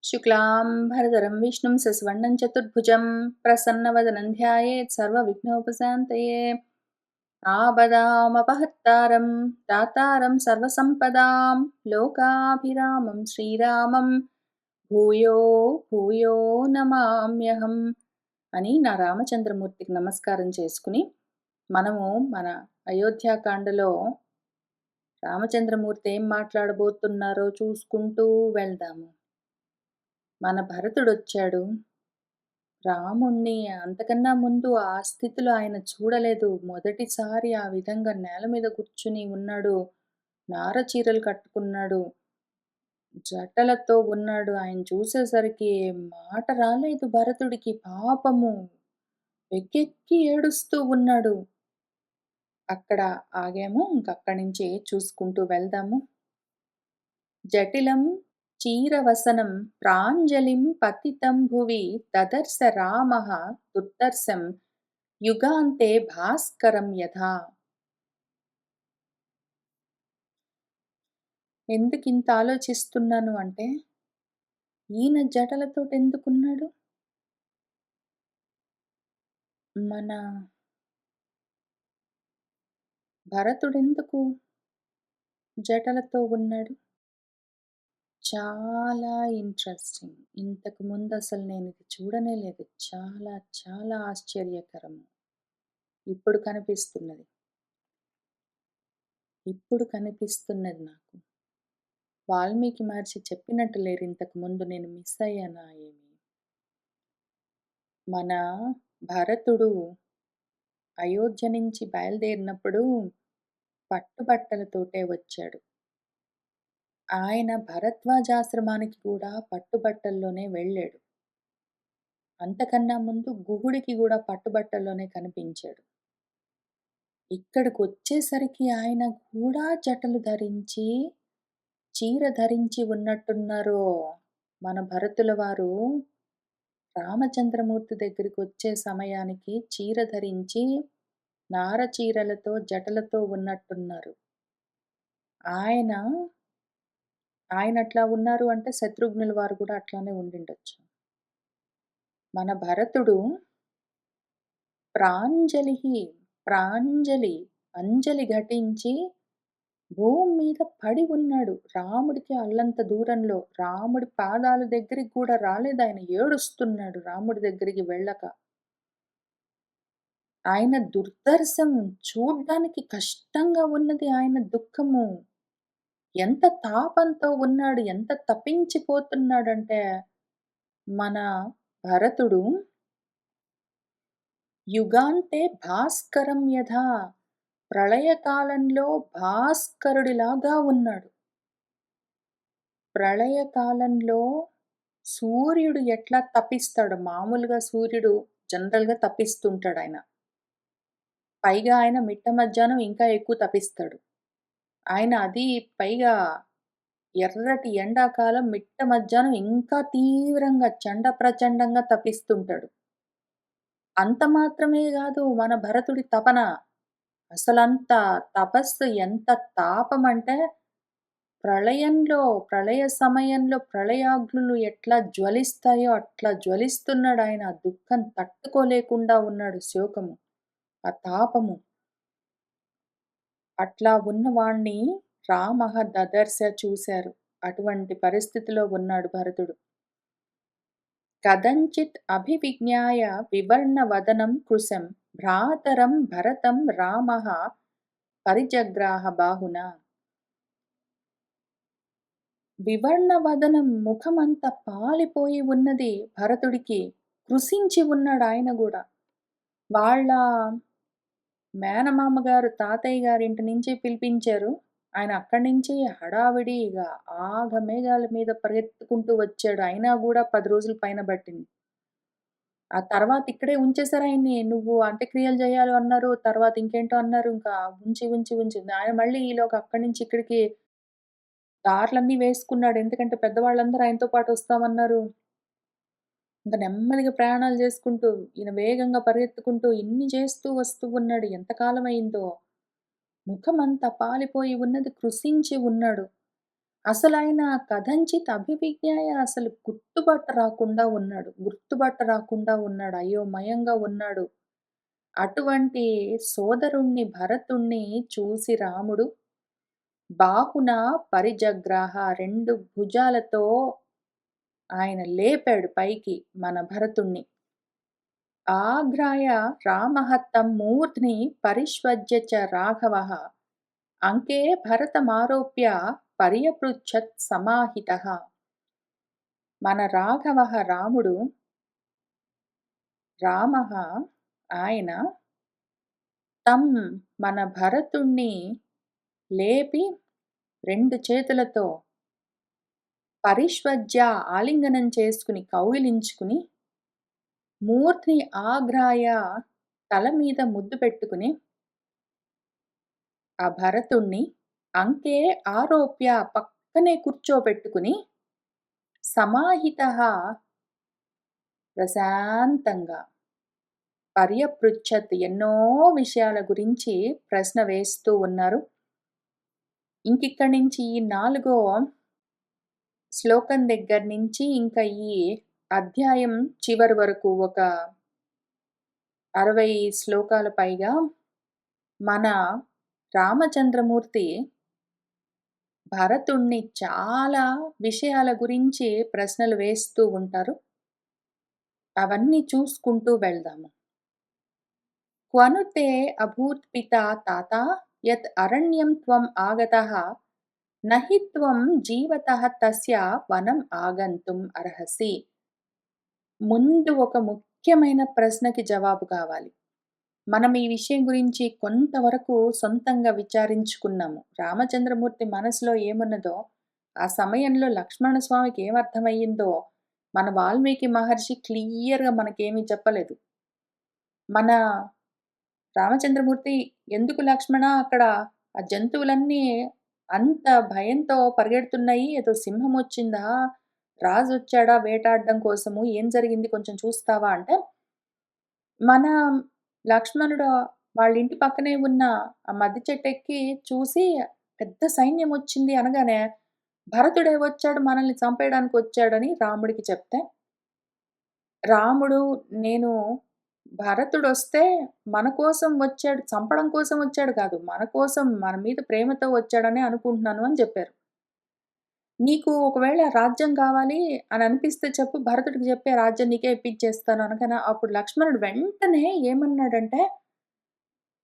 शुक्लाम्बरधरं विष्णुं शशिवर्णं चतुर्भुजं प्रसन्नवदनं ध्यायेत् सर्वविघ्नोपशान्तये। आपदामपहर्तारं दातारं सर्वसम्पदां लोकाभिरामं श्रीरामं భూయో భూయో నమామ్యహం అని నా రామచంద్రమూర్తికి నమస్కారం చేసుకుని మనము మన అయోధ్యాకాండలో రామచంద్రమూర్తి ఏం మాట్లాడబోతున్నారో చూసుకుంటూ వెళ్దాము. మన భరతుడొచ్చాడు. రాముణ్ణి అంతకన్నా ముందు ఆ స్థితిలో ఆయన చూడలేదు. మొదటిసారి ఆ విధంగా నేల మీద కూర్చుని ఉన్నాడు. నారచీరలు కట్టుకున్నాడు. జటలతో ఉన్నాడు. ఆయన చూసేసరికి మాట రాలేదు భరతుడికి. పాపము వెక్కెక్కి ఏడుస్తూ ఉన్నాడు. అక్కడ ఆగాము. ఇంకక్కడి నుంచి చూసుకుంటూ వెళ్దాము. జటిలం చీరవసనం ప్రాంజలిం పతితం భువి దదర్శ రామః దుర్దర్శం యుగాంతే భాస్కరం యథా. ఎందుకింత ఆలోచిస్తున్నాను అంటే, ఈయన జటలతోటి ఎందుకున్నాడు? మన భరతుడెందుకు జటలతో ఉన్నాడు? చాలా ఇంట్రెస్టింగ్. ఇంతకు ముందు అసలు నేనిది చూడనే లేదు. చాలా చాలా ఆశ్చర్యకరము. ఇప్పుడు కనిపిస్తున్నది. ఇప్పుడు కనిపిస్తున్నది నాకు. వాల్మీకి మహర్షి చెప్పినట్టు లేరు. ఇంతకు ముందు నేను మిస్ అయ్యానా ఏమి? మన భరతుడు అయోధ్య నుంచి బయలుదేరినప్పుడు పట్టుబట్టలతోటే వచ్చాడు. ఆయన భరద్వాజాశ్రమానికి కూడా పట్టుబట్టల్లోనే వెళ్ళాడు. అంతకన్నా ముందు గుహుడికి కూడా పట్టుబట్టల్లోనే కనిపించాడు. ఇక్కడికొచ్చేసరికి ఆయన కూడా జటలు ధరించి, చీర ధరించి ఉన్నట్టున్నారు. మన భరతుల వారు రామచంద్రమూర్తి దగ్గరికొచ్చే సమయానికి చీర ధరించి, నారచీరలతో, జటలతో ఉన్నట్టున్నారు. ఆయన అట్లా ఉన్నారు అంటే శత్రుఘ్నుల వారు కూడా అట్లానే ఉండిండొచ్చు. మన భరతుడు అంజలి ఘటించి భూమి మీద పడి ఉన్నాడు. రాముడికి అల్లంత దూరంలో. రాముడి పాదాల దగ్గరికి కూడా రాలేదాయన. ఏడుస్తున్నాడు రాముడి దగ్గరికి వెళ్ళక. ఆయన దుర్దర్శం చూడ్డానికి కష్టంగా ఉన్నది ఆయన దుఃఖము. ఎంత తాపంతో ఉన్నాడు, ఎంత తపించిపోతున్నాడంటే మన భరతుడు యుగాంతే భాస్కరం యథా, ప్రళయకాలంలో భాస్కరుడిలాగా ఉన్నాడు. ప్రళయకాలంలో సూర్యుడు ఎట్లా తపిస్తాడు, మామూలుగా సూర్యుడు జనరల్‌గా తపిస్తుంటాడాయన. పైగా ఆయన మిట్ట మధ్యాహ్నం ఇంకా ఎక్కువ తపిస్తాడు. ఆయన అది పైగా ఎర్రటి ఎండాకాలం మిట్ట మధ్యాహ్నం ఇంకా తీవ్రంగా ప్రచండంగా తపిస్తుంటాడు. అంత మాత్రమే గాదు మన భరతుడి తపన. అసలంత తపస్సు ఎంత తాపమంటే ప్రళయ సమయంలో ప్రళయాగ్నులు ఎట్లా జ్వలిస్తాయో అట్లా జ్వలిస్తున్నాడాయన. ఆ దుఃఖం తట్టుకోలేకుండా ఉన్నాడు శోకము, ఆ తాపము. అట్లా ఉన్నవాణ్ణి రామః దదర్శ చూశారు. అటువంటి పరిస్థితిలో ఉన్నాడు భరతుడు. కదంచిత్ అభివిజ్ఞాయ వివర్ణవదనం కృశం భ్రాతరం భరతం రామః పరిజగ్రాహ బాహునా. వివర్ణవదనం ముఖమంతా పాలిపోయి ఉన్నది భరతుడికి. కృశించి ఉన్నాడు ఆయన గూడా. వాళ్ళ మేనమామ గారు, తాతయ్య గారింటి నుంచి పిలిపించారు. ఆయన అక్కడి నుంచి హడావిడిగా ఆఘమేఘాల మీద పరిగెత్తుకుంటూ వచ్చాడు. అయినా గూడా 10 రోజుల పైన పట్టింది. ఆ తర్వాత ఇక్కడే ఉంచేసారు ఆయన్ని. నువ్వు అంత్యక్రియలు జేయాలి అన్నారు. తర్వాత ఇంకేంటో అన్నారు. ఇంకా ఉంచి ఆయన మళ్ళీ ఈలోగా అక్కడి నుంచి ఇక్కడికి దారులన్నీ వేసుకున్నాడు. ఎందుకంటే పెద్దవాళ్ళందరూ ఆయనతో పాటు వస్తామన్నారు. ఇంక నెమ్మదిగా ప్రయాణాలు చేసుకుంటూ, ఈయన వేగంగా పరిగెత్తుకుంటూ ఇన్ని చేస్తూ వస్తూ ఉన్నాడు. ఎంతకాలమయిందో. ముఖమంతా పాలిపోయి ఉన్నది, కృశించి ఉన్నాడు. అసలాయన కథంచిత్ అభివిజ్ఞాయ అసలు గుర్తుపట్ట రాకుండా ఉన్నాడు. అయోమయంగా ఉన్నాడు. అటువంటి సోదరుణ్ణి భరతుణ్ణి చూసి రాముడు బాహున పరిజగ్రాహ 2 భుజాలతో ఆయన లేపాడు పైకి మన భరతుణ్ణి. ఆఘ్రాయ రామః తం మూర్ధ్ని పరిష్వజ్య చ రాఘవః అంకే భరతమారోప్య పర్యపృచ్ఛత్ సమాహితః. మన రామః ఆయన తం మన భరతుణ్ణి లేపి 2 చేతులతో పరిష్వజ్య ఆలింగనం చేసుకుని కౌగిలించుకుని మూర్ధ్ని ఆఘ్రాయ తల మీద ముద్దు పెట్టుకుని ఆ భరతుణ్ణి అంకే ఆరోప్య పక్కనే కూర్చోబెట్టుకుని సమాహితః ప్రశాంతంగా పర్యపృచ్ఛత్ ఎన్నో విషయాల గురించి ప్రశ్న వేస్తూ ఉన్నారు. ఇంకిక్కడి నుంచి ఈ 4వ శ్లోకం దగ్గర నుంచి ఇంకా ఈ అధ్యాయం చివరి వరకు ఒక 60 శ్లోకాల పైగా మన రామచంద్రమూర్తి భరతుణ్ణి చాలా విషయాల గురించి ప్రశ్నలు వేస్తూ ఉంటారు. అవన్నీ చూసుకుంటూ వెళ్దాము. క్వను తే అభూత్ పితా తాత యత్ అరణ్యం త్వం ఆగతః నహి త్వం జీవతః తస్య వనం ఆగంతుం అర్హసి. ముందు ఒక ముఖ్యమైన ప్రశ్నకి జవాబు కావాలి. మనం ఈ విషయం గురించి కొంతవరకు సొంతంగా విచారించుకున్నాము. రామచంద్రమూర్తి మనసులో ఏమున్నదో, ఆ సమయంలో లక్ష్మణ స్వామికి ఏమర్థమయ్యిందో మన వాల్మీకి మహర్షి క్లియర్‌గా మనకేమీ చెప్పలేదు. మన రామచంద్రమూర్తి ఎందుకు లక్ష్మణ అక్కడ ఆ జంతువులన్నీ అంత భయంతో పరిగెడుతున్నాయి, ఏదో సింహం వచ్చిందా, రాజొచ్చాడా వేటాడడం కోసము, ఏం జరిగింది కొంచెం చూస్తావా అంటే, మన లక్ష్మణుడు వాళ్ళ ఇంటి పక్కనే ఉన్న ఆ మద్ది చెట్టెక్కి చూసి పెద్ద సైన్యం వచ్చింది అనగానే, భరతుడే వచ్చాడు మనల్ని చంపేయడానికి వచ్చాడని రాముడికి చెప్తే, రాముడు నేను భరతుడొస్తే మన కోసం వచ్చాడు, చంపడం కోసం వచ్చాడు కాదు, మన కోసం మన మీద ప్రేమతో వచ్చాడనే అనుకుంటున్నాను అని చెప్పారు. నీకు ఒకవేళ రాజ్యం కావాలి అని అనిపిస్తే చెప్పు, భరతుడికి చెప్పి ఆ రాజ్యం నీకే ఇప్పించేస్తాను అనగానే అప్పుడు లక్ష్మణుడు వెంటనే ఏమన్నాడంటే,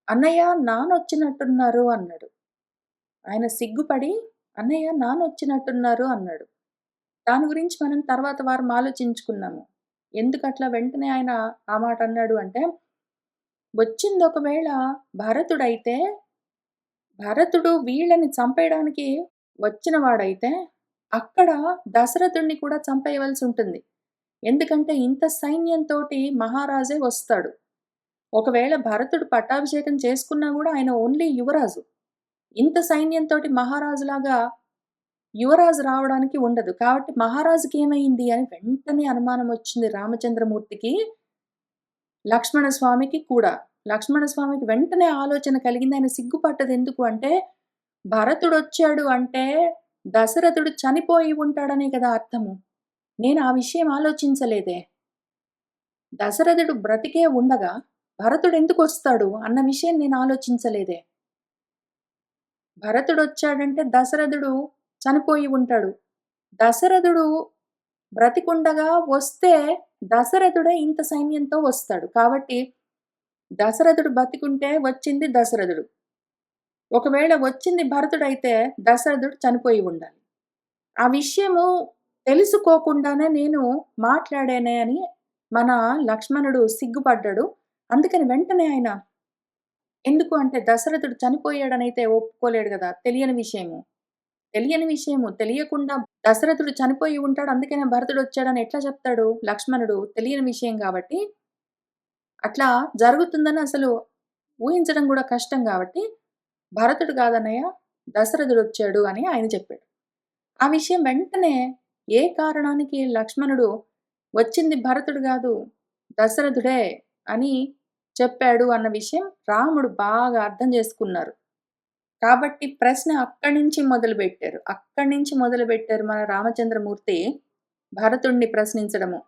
అన్నయ్య నానొచ్చినట్టున్నారు అన్నాడు. ఆయన సిగ్గుపడి అన్నయ్య నానొచ్చినట్టున్నారు అన్నాడు. దాని గురించి మనం తర్వాత వారం ఆలోచించుకున్నాము. ఎందుకట్లా వెంటనే ఆయన ఆ మాట అన్నాడు అంటే, వచ్చింది ఒకవేళ భరతుడైతే, భరతుడు వీళ్ళని చంపేయడానికి వచ్చిన వాడైతే, అక్కడ దశరథుడిని కూడా చంపేయవలసి ఉంటుంది. ఎందుకంటే ఇంత సైన్యంతోటి మహారాజే వస్తాడు. ఒకవేళ భరతుడు పట్టాభిషేకం చేసుకున్నా గూడా ఆయన ఓన్లీ యువరాజు. ఇంత సైన్యంతోటి మహారాజులాగా యువరాజు రావడానికి ఉండదు. కాబట్టి మహారాజుకి ఏమైంది అని వెంటనే అనుమానం వచ్చింది రామచంద్రమూర్తికి, లక్ష్మణ స్వామికి కూడా. లక్ష్మణ స్వామికి వెంటనే ఆలోచన కలిగింది. ఆయన సిగ్గుపడ్డది ఎందుకు అంటే, భరతుడొచ్చాడు అంటే దశరథుడు చనిపోయి ఉంటాడనే కదా అర్థము. నేను ఆ విషయం ఆలోచించలేదే. దశరథుడు బ్రతికే ఉండగా భరతుడెందుకొస్తాడు అన్న విషయం నేను ఆలోచించలేదే. భరతుడొచ్చాడంటే దశరథుడు చనిపోయి ఉంటాడు. దశరథుడు బ్రతికుండగా వస్తే దశరథుడే ఇంత సైన్యంతో వస్తాడు. కాబట్టి దశరథుడు బతికుంటే వచ్చింది దశరథుడు. ఒకవేళ వచ్చింది భరతుడైతే దశరథుడు చనిపోయి ఉండాలి. ఆ విషయము తెలుసుకోకుండానే నేను మాట్లాడానే అని మన లక్ష్మణుడు సిగ్గుపడ్డాడు. అందుకని వెంటనే ఆయన ఎందుకు అంటే దశరథుడు చనిపోయాడనైతే ఒప్పుకోలేడు గదా! తెలియకుండా దశరథుడు చనిపోయి ఉంటాడు. అందుకనే భరతుడొచ్చాడని ఎట్లా చెప్తాడు లక్ష్మణుడు? తెలియని విషయం గాబట్టి, అట్లా జరుగుతుందని అసలు ఊహించడం గూడా కష్టం గాబట్టి, భరతుడు కాదన్నయ్య దశరథుడొచ్చాడు అని ఆయన చెప్పాడు. ఆ విషయం వెంటనే ఏ కారణానికి లక్ష్మణుడు వచ్చింది భరతుడు గాదు, దశరథుడే అని చెప్పాడు అన్న విషయం రాముడు బాగా అర్థం చేసుకున్నారు. కాబట్టి ప్రశ్న అక్కడి నుంచి మొదలుబెట్టారు. అక్కడి నుంచి మొదలుబెట్టారు మన రామచంద్రమూర్తి భరతుడిని ప్రశ్నించడము.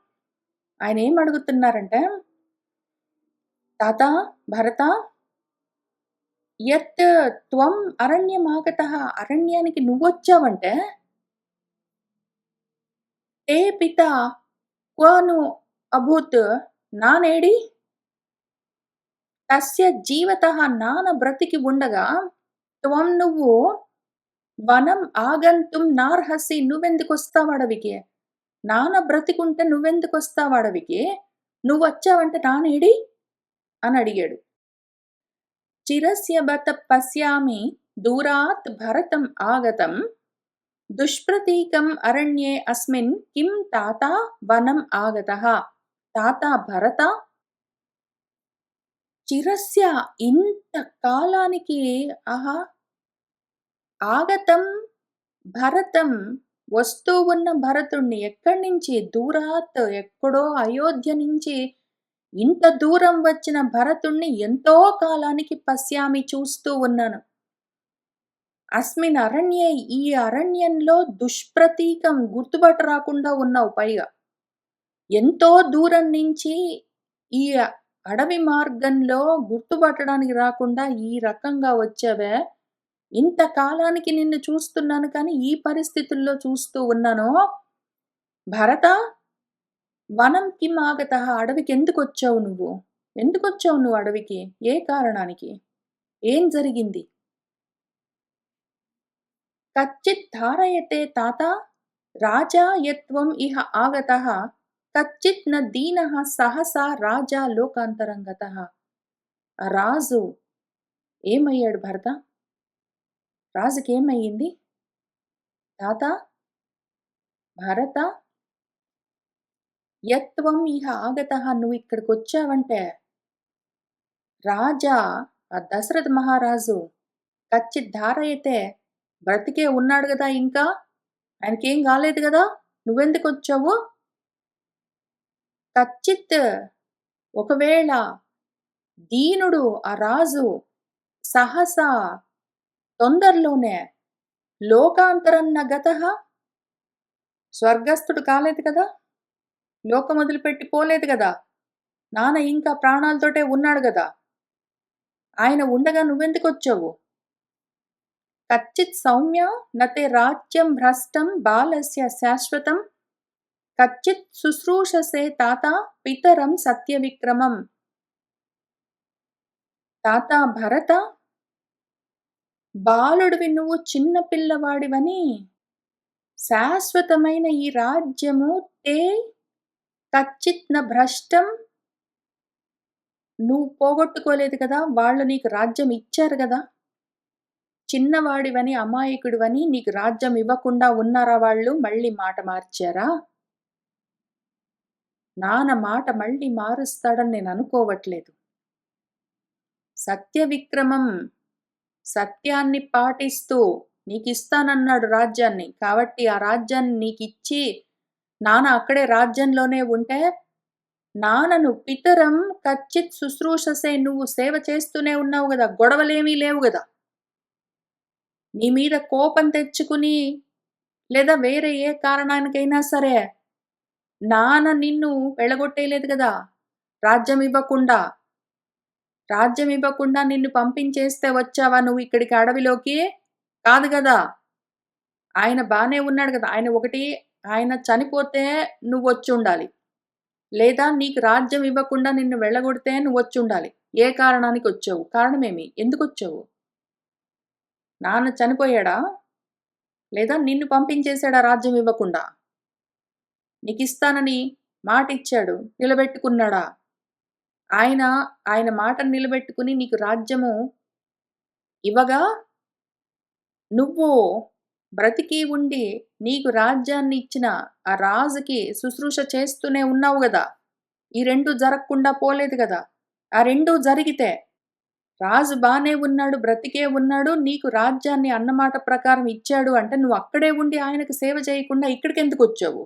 ఆయనేం అడుగుతున్నారంటే, "తాతా భరతా యత్ త్వం అరణ్యమాగతః అరణ్యానికి నువ్వొచ్చావంటే, తే పితా క్వ ను అభూత్ నానేడి? తస్య జీవతః నాన్న బ్రతికి ఉండగా, నువ్వు వనం ఆగంతుం నార్హసి నువ్వెందుకొస్తావు అడవికి? నాన్న బ్రతికుంటే నువ్వెందుకొస్తావు అడవికి? నువ్వొచ్చావంటే నానేడి?" అని అడిగాడు. చిరస్య బత పశ్యామి దూరాత్ భరతం ఆగతం దుష్ప్రతీకం అరణ్యే అస్మిన్ కిం తాతా వనం ఆగతః. తాతా భరత చిరస్య ఇంత కాలానికి ఆహా ఆగతం భరతం వస్తూ ఉన్న భరతుణ్ణి ఎక్కడి నుంచి దూరాత్ ఎక్కడో అయోధ్య నుంచి ఇంత దూరం వచ్చిన భరతుణ్ణి ఎంతో కాలానికి పశ్యామి చూస్తూ ఉన్నాను. అస్మిన్ అరణ్యే ఈ అరణ్యంలో దుష్ప్రతీకం గుర్తుపట్ట రాకుండా ఉన్నావు పైగా. ఎంతో దూరం నుంచి ఈ అడవి మార్గంలో గుర్తుపట్టడానికి రాకుండా ఈ రకంగా వచ్చావే. ఇంతకాలానికి నిన్ను చూస్తున్నాను కానీ ఈ పరిస్థితుల్లో చూస్తూ ఉన్నాను. భరత వనం కిం ఆగతః అడవికెందుకొచ్చావు నువ్వు? ఎందుకొచ్చావు నువ్వు అడవికి? ఏ కారణానికి? ఏం జరిగింది? కచ్చిత్ ధారయతే తాత రాజా యత్వం ఇహ ఆగతః కచ్చిత్ న దీనః సహసా రాజా లోకాంతరం గతః. ఆ రాజు ఏమయ్యాడు భరత? రాజుకేమయ్యింది? తాత భరత యత్వం ఇహ ఆగతః నువ్వు ఇక్కడికొచ్చావంటే రాజా ఆ దశరథ మహారాజు కచ్చిత్ ధారయతే బ్రతికే ఉన్నాడు గదా ఇంకా. ఆయనకేం గాలేదు గదా! నువ్వెందుకొచ్చావు? కచ్చిత్ ఒకవేళ దీనుడు ఆ రాజు సహసా తొందరలోనే లోకాంతరన్న గతః స్వర్గస్థుడు కాలేదు కదా! లోకం వదిలిపెట్టి పోలేదు గదా! నాన్న ఇంకా ప్రాణాలతోటే ఉన్నాడు గదా! ఆయన ఉండగా నువ్వెందుకొచ్చావు? కచ్చిత్ సౌమ్య నతే రాజ్యం భ్రష్టం బాలస్య శాశ్వతం కచ్చిత్ శుశ్రూషసే తాత పితరం సత్యవిక్రమం. తాత భరత బాలుడివి నువ్వు చిన్న పిల్లవాడివని శాశ్వతమైన ఈ రాజ్యము తే కచ్చిత్ న భ్రష్టం నువ్వు పోగొట్టుకోలేదు కదా! వాళ్ళు నీకు రాజ్యం ఇచ్చారు గదా! చిన్నవాడివని, అమాయకుడివని నీకు రాజ్యం ఇవ్వకుండా ఉన్నారా వాళ్ళు? మళ్ళీ మాట మార్చారా? నాన్న మాట మళ్ళీ మారుస్తాడని నేను అనుకోవట్లేదు. సత్య విక్రమం సత్యాన్ని పాటిస్తూ నీకిస్తానన్నాడు రాజ్యాన్ని. కాబట్టి ఆ రాజ్యాన్ని నీకిచ్చి నాన్న అక్కడే రాజ్యంలోనే ఉంటే నాన్నను పితరం కచ్చిత్ శుశ్రూషసే నువ్వు సేవ చేస్తూనే ఉన్నావు గదా! గొడవలేమీ లేవు గదా! నీ మీద కోపం తెచ్చుకుని లేదా వేరే ఏ కారణానికైనా సరే నాన్న నిన్ను వెళ్ళగొట్టేయలేదు గదా! రాజ్యం ఇవ్వకుండా. రాజ్యం ఇవ్వకుండా నిన్ను పంపించేస్తే వచ్చావా నువ్వు ఇక్కడికి అడవిలోకి? కాదు గదా! ఆయన బానే ఉన్నాడు గదా! ఆయన చనిపోతే నువ్వొచ్చుండాలి. లేదా నీకు రాజ్యం ఇవ్వకుండా నిన్ను వెళ్ళగొడితే నువ్వొచ్చుండాలి. ఏ కారణానికొచ్చావు? కారణమేమి? ఎందుకొచ్చావు? నాన్న చనిపోయాడా? లేదా నిన్ను పంపించేసాడా రాజ్యం ఇవ్వకుండా? నీకిస్తానని మాటిచ్చాడు. నిలబెట్టుకున్నాడా? ఆయన, ఆయన మాటను నిలబెట్టుకుని నీకు రాజ్యము ఇవ్వగా, నువ్వు బ్రతికి ఉండి నీకు రాజ్యాన్ని ఇచ్చిన ఆ రాజుకి శుశ్రూష చేస్తూనే ఉన్నావు గదా! ఈ 2 జరగకుండా పోలేదు గదా! ఆ 2 జరిగితే రాజు బానే ఉన్నాడు, బ్రతికే ఉన్నాడు, నీకు రాజ్యాన్ని అన్నమాట ప్రకారం ఇచ్చాడు అంటే నువ్వు అక్కడే ఉండి ఆయనకు సేవ చేయకుండా ఇక్కడికెందుకొచ్చావు?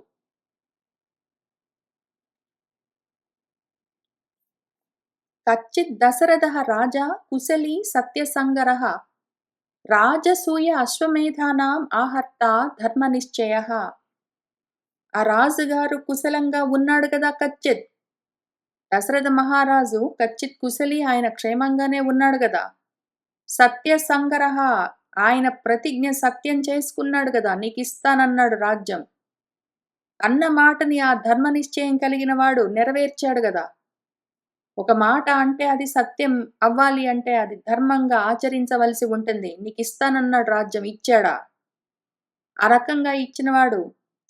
కచ్చిత్ దశరథः రాజా కుశలీ సత్యసంగరः రాజసూయ అశ్వమేధానాం ఆహర్త ధర్మనిశ్చయః. ఆ రాజుగారు కుశలంగా ఉన్నాడు కదా కచ్చిత్. దశరథ మహారాజు కచ్చిత్ కుశలి, ఆయన క్షేమంగానే ఉన్నాడు గదా! సత్యసంగరః, ఆయన ప్రతిజ్ఞ సత్యం చేసుకున్నాడు గదా! నీకిస్తానన్నాడు రాజ్యం. అన్న మాటని ఆ ధర్మ నిశ్చయం కలిగిన వాడు నెరవేర్చాడు గదా! ఒక మాట అంటే అది సత్యం అవ్వాలి అంటే అది ధర్మంగా ఆచరించవలసి ఉంటుంది. నీకిస్తానన్నాడు రాజ్యం, ఇచ్చాడా? ఆ రకంగా ఇచ్చినవాడు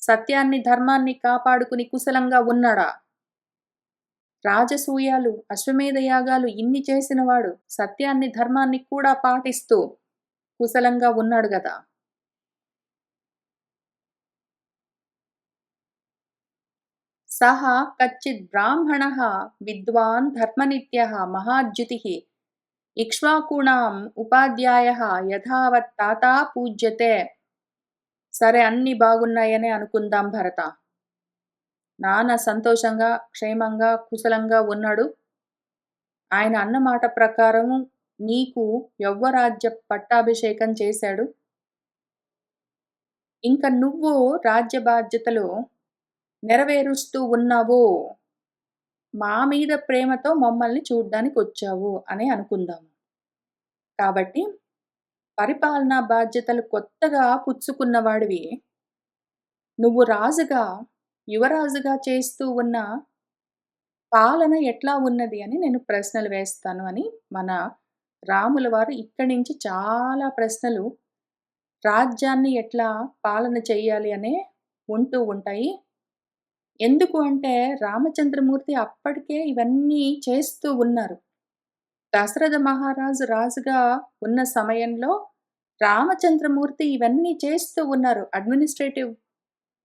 సత్యాన్ని, ధర్మాన్ని కాపాడుకుని కుశలంగా ఉన్నాడా? రాజసూయాలు, అశ్వమేధ యాగాలు ఇన్ని చేసినవాడు సత్యాన్ని, ధర్మాన్ని కూడా పాటిస్తూ కుశలంగా ఉన్నాడు గదా! సహ కచ్చిద్ బ్రాహ్మణః విద్వాన్ ధర్మనిత్యః మహాద్యుతిః ఇక్ష్వాకూణాం ఉపాధ్యాయః యథావత్ తాతా పూజ్యతే. సరే, అన్నీ బాగున్నాయనే అనుకుందాం భరత. నాన్న సంతోషంగా, క్షేమంగా, కుశలంగా ఉన్నాడు. ఆయన అన్న మాట ప్రకారం నీకు యవ్వరాజ్య పట్టాభిషేకం చేశాడు. ఇంక నువ్వు రాజ్య బాధ్యతలు నెరవేరుస్తూ ఉన్నావు. మా మీద ప్రేమతో మమ్మల్ని చూడ్డానికొచ్చావు అని అనుకుందాము. కాబట్టి పరిపాలనా బాధ్యతలు కొత్తగా పుచ్చుకున్నవాడివి. నువ్వు రాజుగా, యువరాజుగా చేస్తూ ఉన్న పాలన ఎట్లా ఉన్నది అని నేను ప్రశ్నలు వేస్తాను అని మన రాముల వారు ఇక్కడి నుంచి చాలా ప్రశ్నలు, రాజ్యాన్ని ఎట్లా పాలన చెయ్యాలి అనే ఉంటూ ఉంటాయి. ఎందుకు అంటే రామచంద్రమూర్తి అప్పటికే ఇవన్నీ చేస్తూ ఉన్నారు. దశరథ మహారాజు రాజుగా ఉన్న సమయంలో రామచంద్రమూర్తి ఇవన్నీ చేస్తూ ఉన్నారు. అడ్మినిస్ట్రేటివ్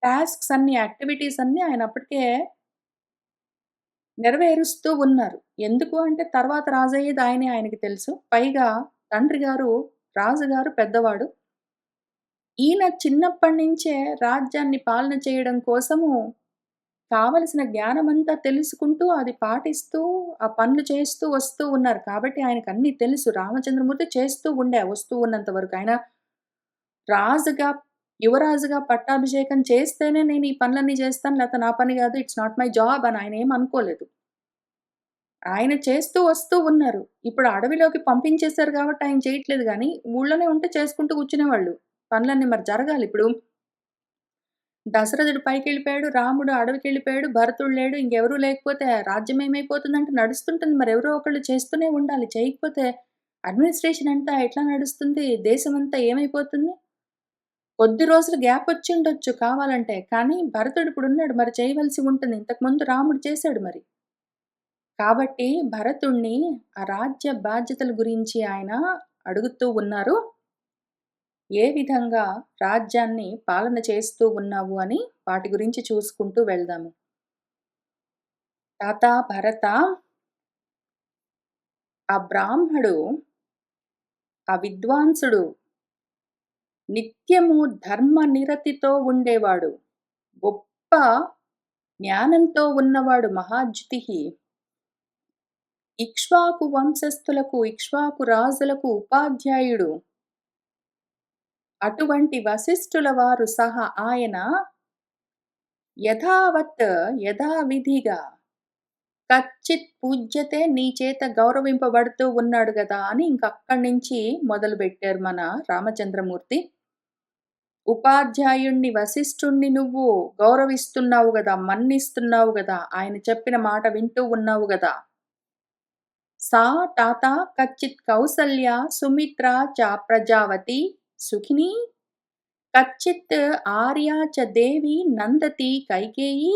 టాస్క్స్ అన్ని, యాక్టివిటీస్ అన్నీ ఆయన అప్పటికే నెరవేరుస్తూ ఉన్నారు. ఎందుకు అంటే తర్వాత రాజయ్యేది ఆయనే, ఆయనకి తెలుసు. పైగా తండ్రి గారు, రాజుగారు పెద్దవాడు. ఈయన చిన్నప్పటి నుంచే రాజ్యాన్ని పాలన చేయడం కోసము కావలసిన జ్ఞానమంతా తెలుసుకుంటూ, అది పాటిస్తూ, ఆ పనులు చేస్తూ వస్తూ ఉన్నారు. కాబట్టి ఆయనకన్నీ తెలుసు. రామచంద్రమూర్తి చేస్తూ వస్తూ ఉన్నంత వరకు. ఆయన రాజుగా, యువరాజుగా పట్టాభిషేకం చేస్తేనే నేను ఈ పనులన్నీ చేస్తాను. లేతే నా పని గాదు. ఇట్స్ నాట్ మై జాబ్ అని ఆయనేం అనుకోలేదు. ఆయన చేస్తూ వస్తూ ఉన్నారు. ఇప్పుడు అడవిలోకి పంపించేసారు గాబట్టి ఆయన చేయట్లేదు గానీ, ఊళ్ళోనే ఉంటే చేసుకుంటూ కూర్చునేవాళ్ళు. పనులన్నీ మరి జరగాలి. ఇప్పుడు దశరథుడు పైకెళ్ళిపోయాడు, రాముడు అడవికెళ్ళిపోయాడు, భరతుడు లేడు, ఇంకెవరు లేకపోతే రాజ్యం ఏమైపోతుందంటే నడుస్తుంటుంది. మరి ఎవరో ఒకళ్ళు చేస్తూనే ఉండాలి. చేయకపోతే అడ్మినిస్ట్రేషన్ అంతా ఎట్లా నడుస్తుంది? దేశమంతా ఏమైపోతుంది? కొద్ది రోజులు గ్యాప్ వచ్చుండొచ్చు కావాలంటే. కానీ భరతుడు ఇప్పుడున్నాడు. మరి చేయవలసి ఉంటుంది. ఇంతకుముందు రాముడు చేశాడు మరి. కాబట్టి భరతుడిని ఆ రాజ్య బాధ్యతల గురించి ఆయన అడుగుతూ ఉన్నారు. ఏ విధంగా రాజ్యాన్ని పాలన చేస్తూ ఉన్నావు అని వాటి గురించి చూసుకుంటూ వెళ్దాము. తాతా భరత, ఆ బ్రాహ్మడు, ఆ విద్వాంసుడు నిత్యము ధర్మ నిరతితో ఉండేవాడు. గొప్ప జ్ఞానంతో ఉన్నవాడు మహాద్యుతిః. ఇక్ష్వాకు వంశస్థులకు, ఇక్ష్వాకు రాజులకు ఉపాధ్యాయుడు. అటువంటి వశిష్ఠుల వారు సహా ఆయన యథావత్, యథావిధిగా కచ్చిత్ పూజ్యతే, నీ చేత గౌరవింపబడుతూ ఉన్నాడు గదా అని ఇంకక్కడి నుంచి మొదలుబెట్టారు మన రామచంద్రమూర్తి. ఉపాధ్యాయుణ్ణి, వశిష్ఠుణ్ణి నువ్వు గౌరవిస్తున్నావు గదా! మన్నిస్తున్నావు గదా! ఆయన చెప్పిన మాట వింటూ ఉన్నావు గదా! సా తాత కచ్చిత్ కౌసల్య సుమిత్రా చ ప్రజావతి సుఖినీ కచ్చిత్ ఆర్యా చ దేవి నందతి కైకేయి.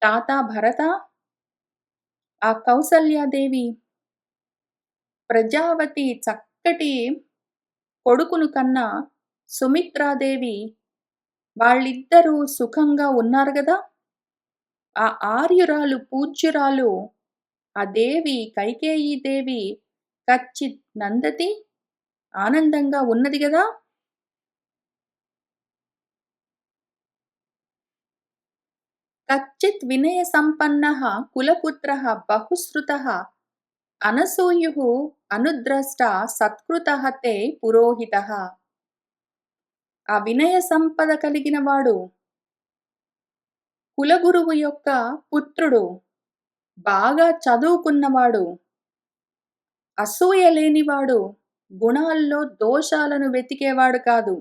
తాత భరత, ఆ కౌసల్యాదేవి, ప్రజావతి చక్కటి కొడుకును కన్న సుమిత్రాదేవి, వాళ్ళిద్దరూ సుఖంగా ఉన్నారు గదా! ఆ ఆర్యురాలు, పూజ్యురాలు, ఆ దేవి, కైకేయీ దేవి కచ్చిత్ నందతి, ఆనందంగా ఉన్నది గదా! కచ్చిత్ వినయ సంపన్నః కులపుత్రః బహుశ్రుతః అనసూయుః అనుద్రష్ట సత్కృతః తే పురోహితః. ఆ వినయ సంపద కలిగిన వాడు, కులగురువు యొక్క పుత్రుడు, బాగా చదువుకున్నవాడు, అసూయ లేనివాడు, గుణాల్లో దోషాలను వెతికేవాడు కాదు.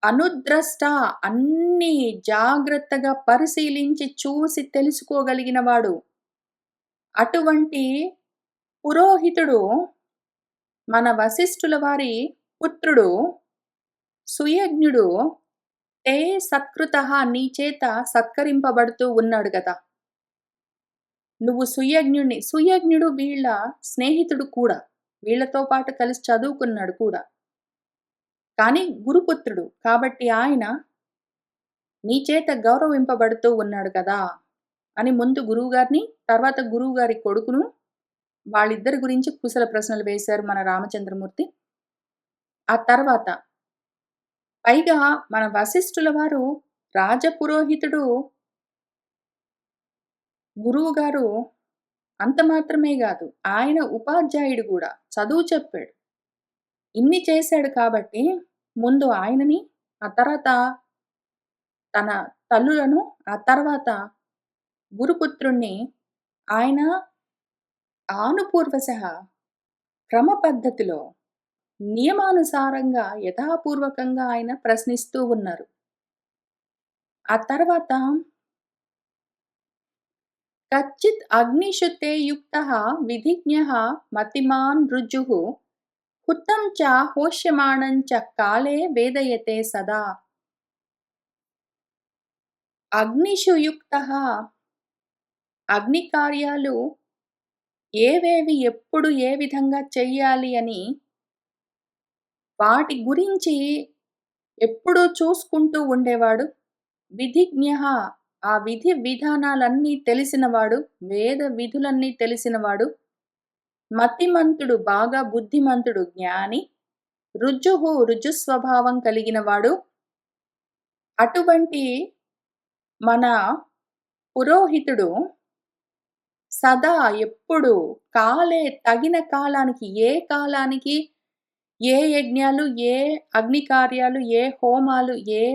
అనుద్రష్ట అన్నీ జాగ్రత్తగా పరిశీలించి చూసి తెలుసుకోగలిగినవాడు. అటువంటి పురోహితుడు మన వశిష్ఠుల వారి పుత్రుడు సుయజ్ఞుడు తే సత్కృతః నీ చేత సత్కరింపబడుతూ ఉన్నాడు గదా! నువ్వు సుయజ్ఞుడు వీళ్ళ స్నేహితుడు కూడా. వీళ్ళతో పాటు కలిసి చదువుకున్నాడు కూడా. కానీ గురుపుత్రుడు కాబట్టి ఆయన నీ చేత గౌరవింపబడుతూ ఉన్నాడు కదా! అని ముందు గురువుగారిని, తర్వాత గురువుగారి కొడుకును వాళ్ళిద్దరి గురించి కుశల ప్రశ్నలు వేశారు మన రామచంద్రమూర్తి. ఆ తర్వాత పైగా మన వశిష్ఠుల వారు రాజపురోహితుడు గురువుగారు అంత మాత్రమే గాదు. ఆయన ఉపాధ్యాయుడు గూడా. చదువు చెప్పాడు. ఇన్ని చేశాడు కాబట్టి ముందు ఆయనని, ఆ తర్వాత తన తల్లులను, ఆ తర్వాత గురుపుత్రుణ్ణి ఆయన ఆనుపూర్వశః క్రమ పద్ధతిలో, నియమానుసారంగా, యథాపూర్వకంగా ఆయన ప్రశ్నిస్తూ ఉన్నారు. ఆ తర్వాత కచ్చిత్ అగ్నిషు తే యుక్తః విధిజ్ఞః మతిమాన్ ఋజుః హుతం చ హోష్యమాణం చ కాలే వేదయతే సదా. అగ్నిషు యుక్తః అగ్ని కార్యాలు ఏవేవి ఎప్పుడు ఏ విధంగా చెయ్యాలి అని వాటి గురించి ఎప్పుడూ చూసుకుంటూ ఉండేవాడు. విధిజ్ఞః ఆ విధి విధానాలన్నీ తెలిసినవాడు, వేద విధులన్నీ తెలిసినవాడు, మతిమంతుడు బాగా బుద్ధిమంతుడు జ్ఞాని, రుజు స్వభావం కలిగినవాడు. అటువంటి మన పురోహితుడు సదా ఎప్పుడు కాలే తగిన కాలానికి, ఏ కాలానికి ఏ యజ్ఞాలు, ఏ అగ్ని కార్యాలు, ఏ హోమాలు, ఏ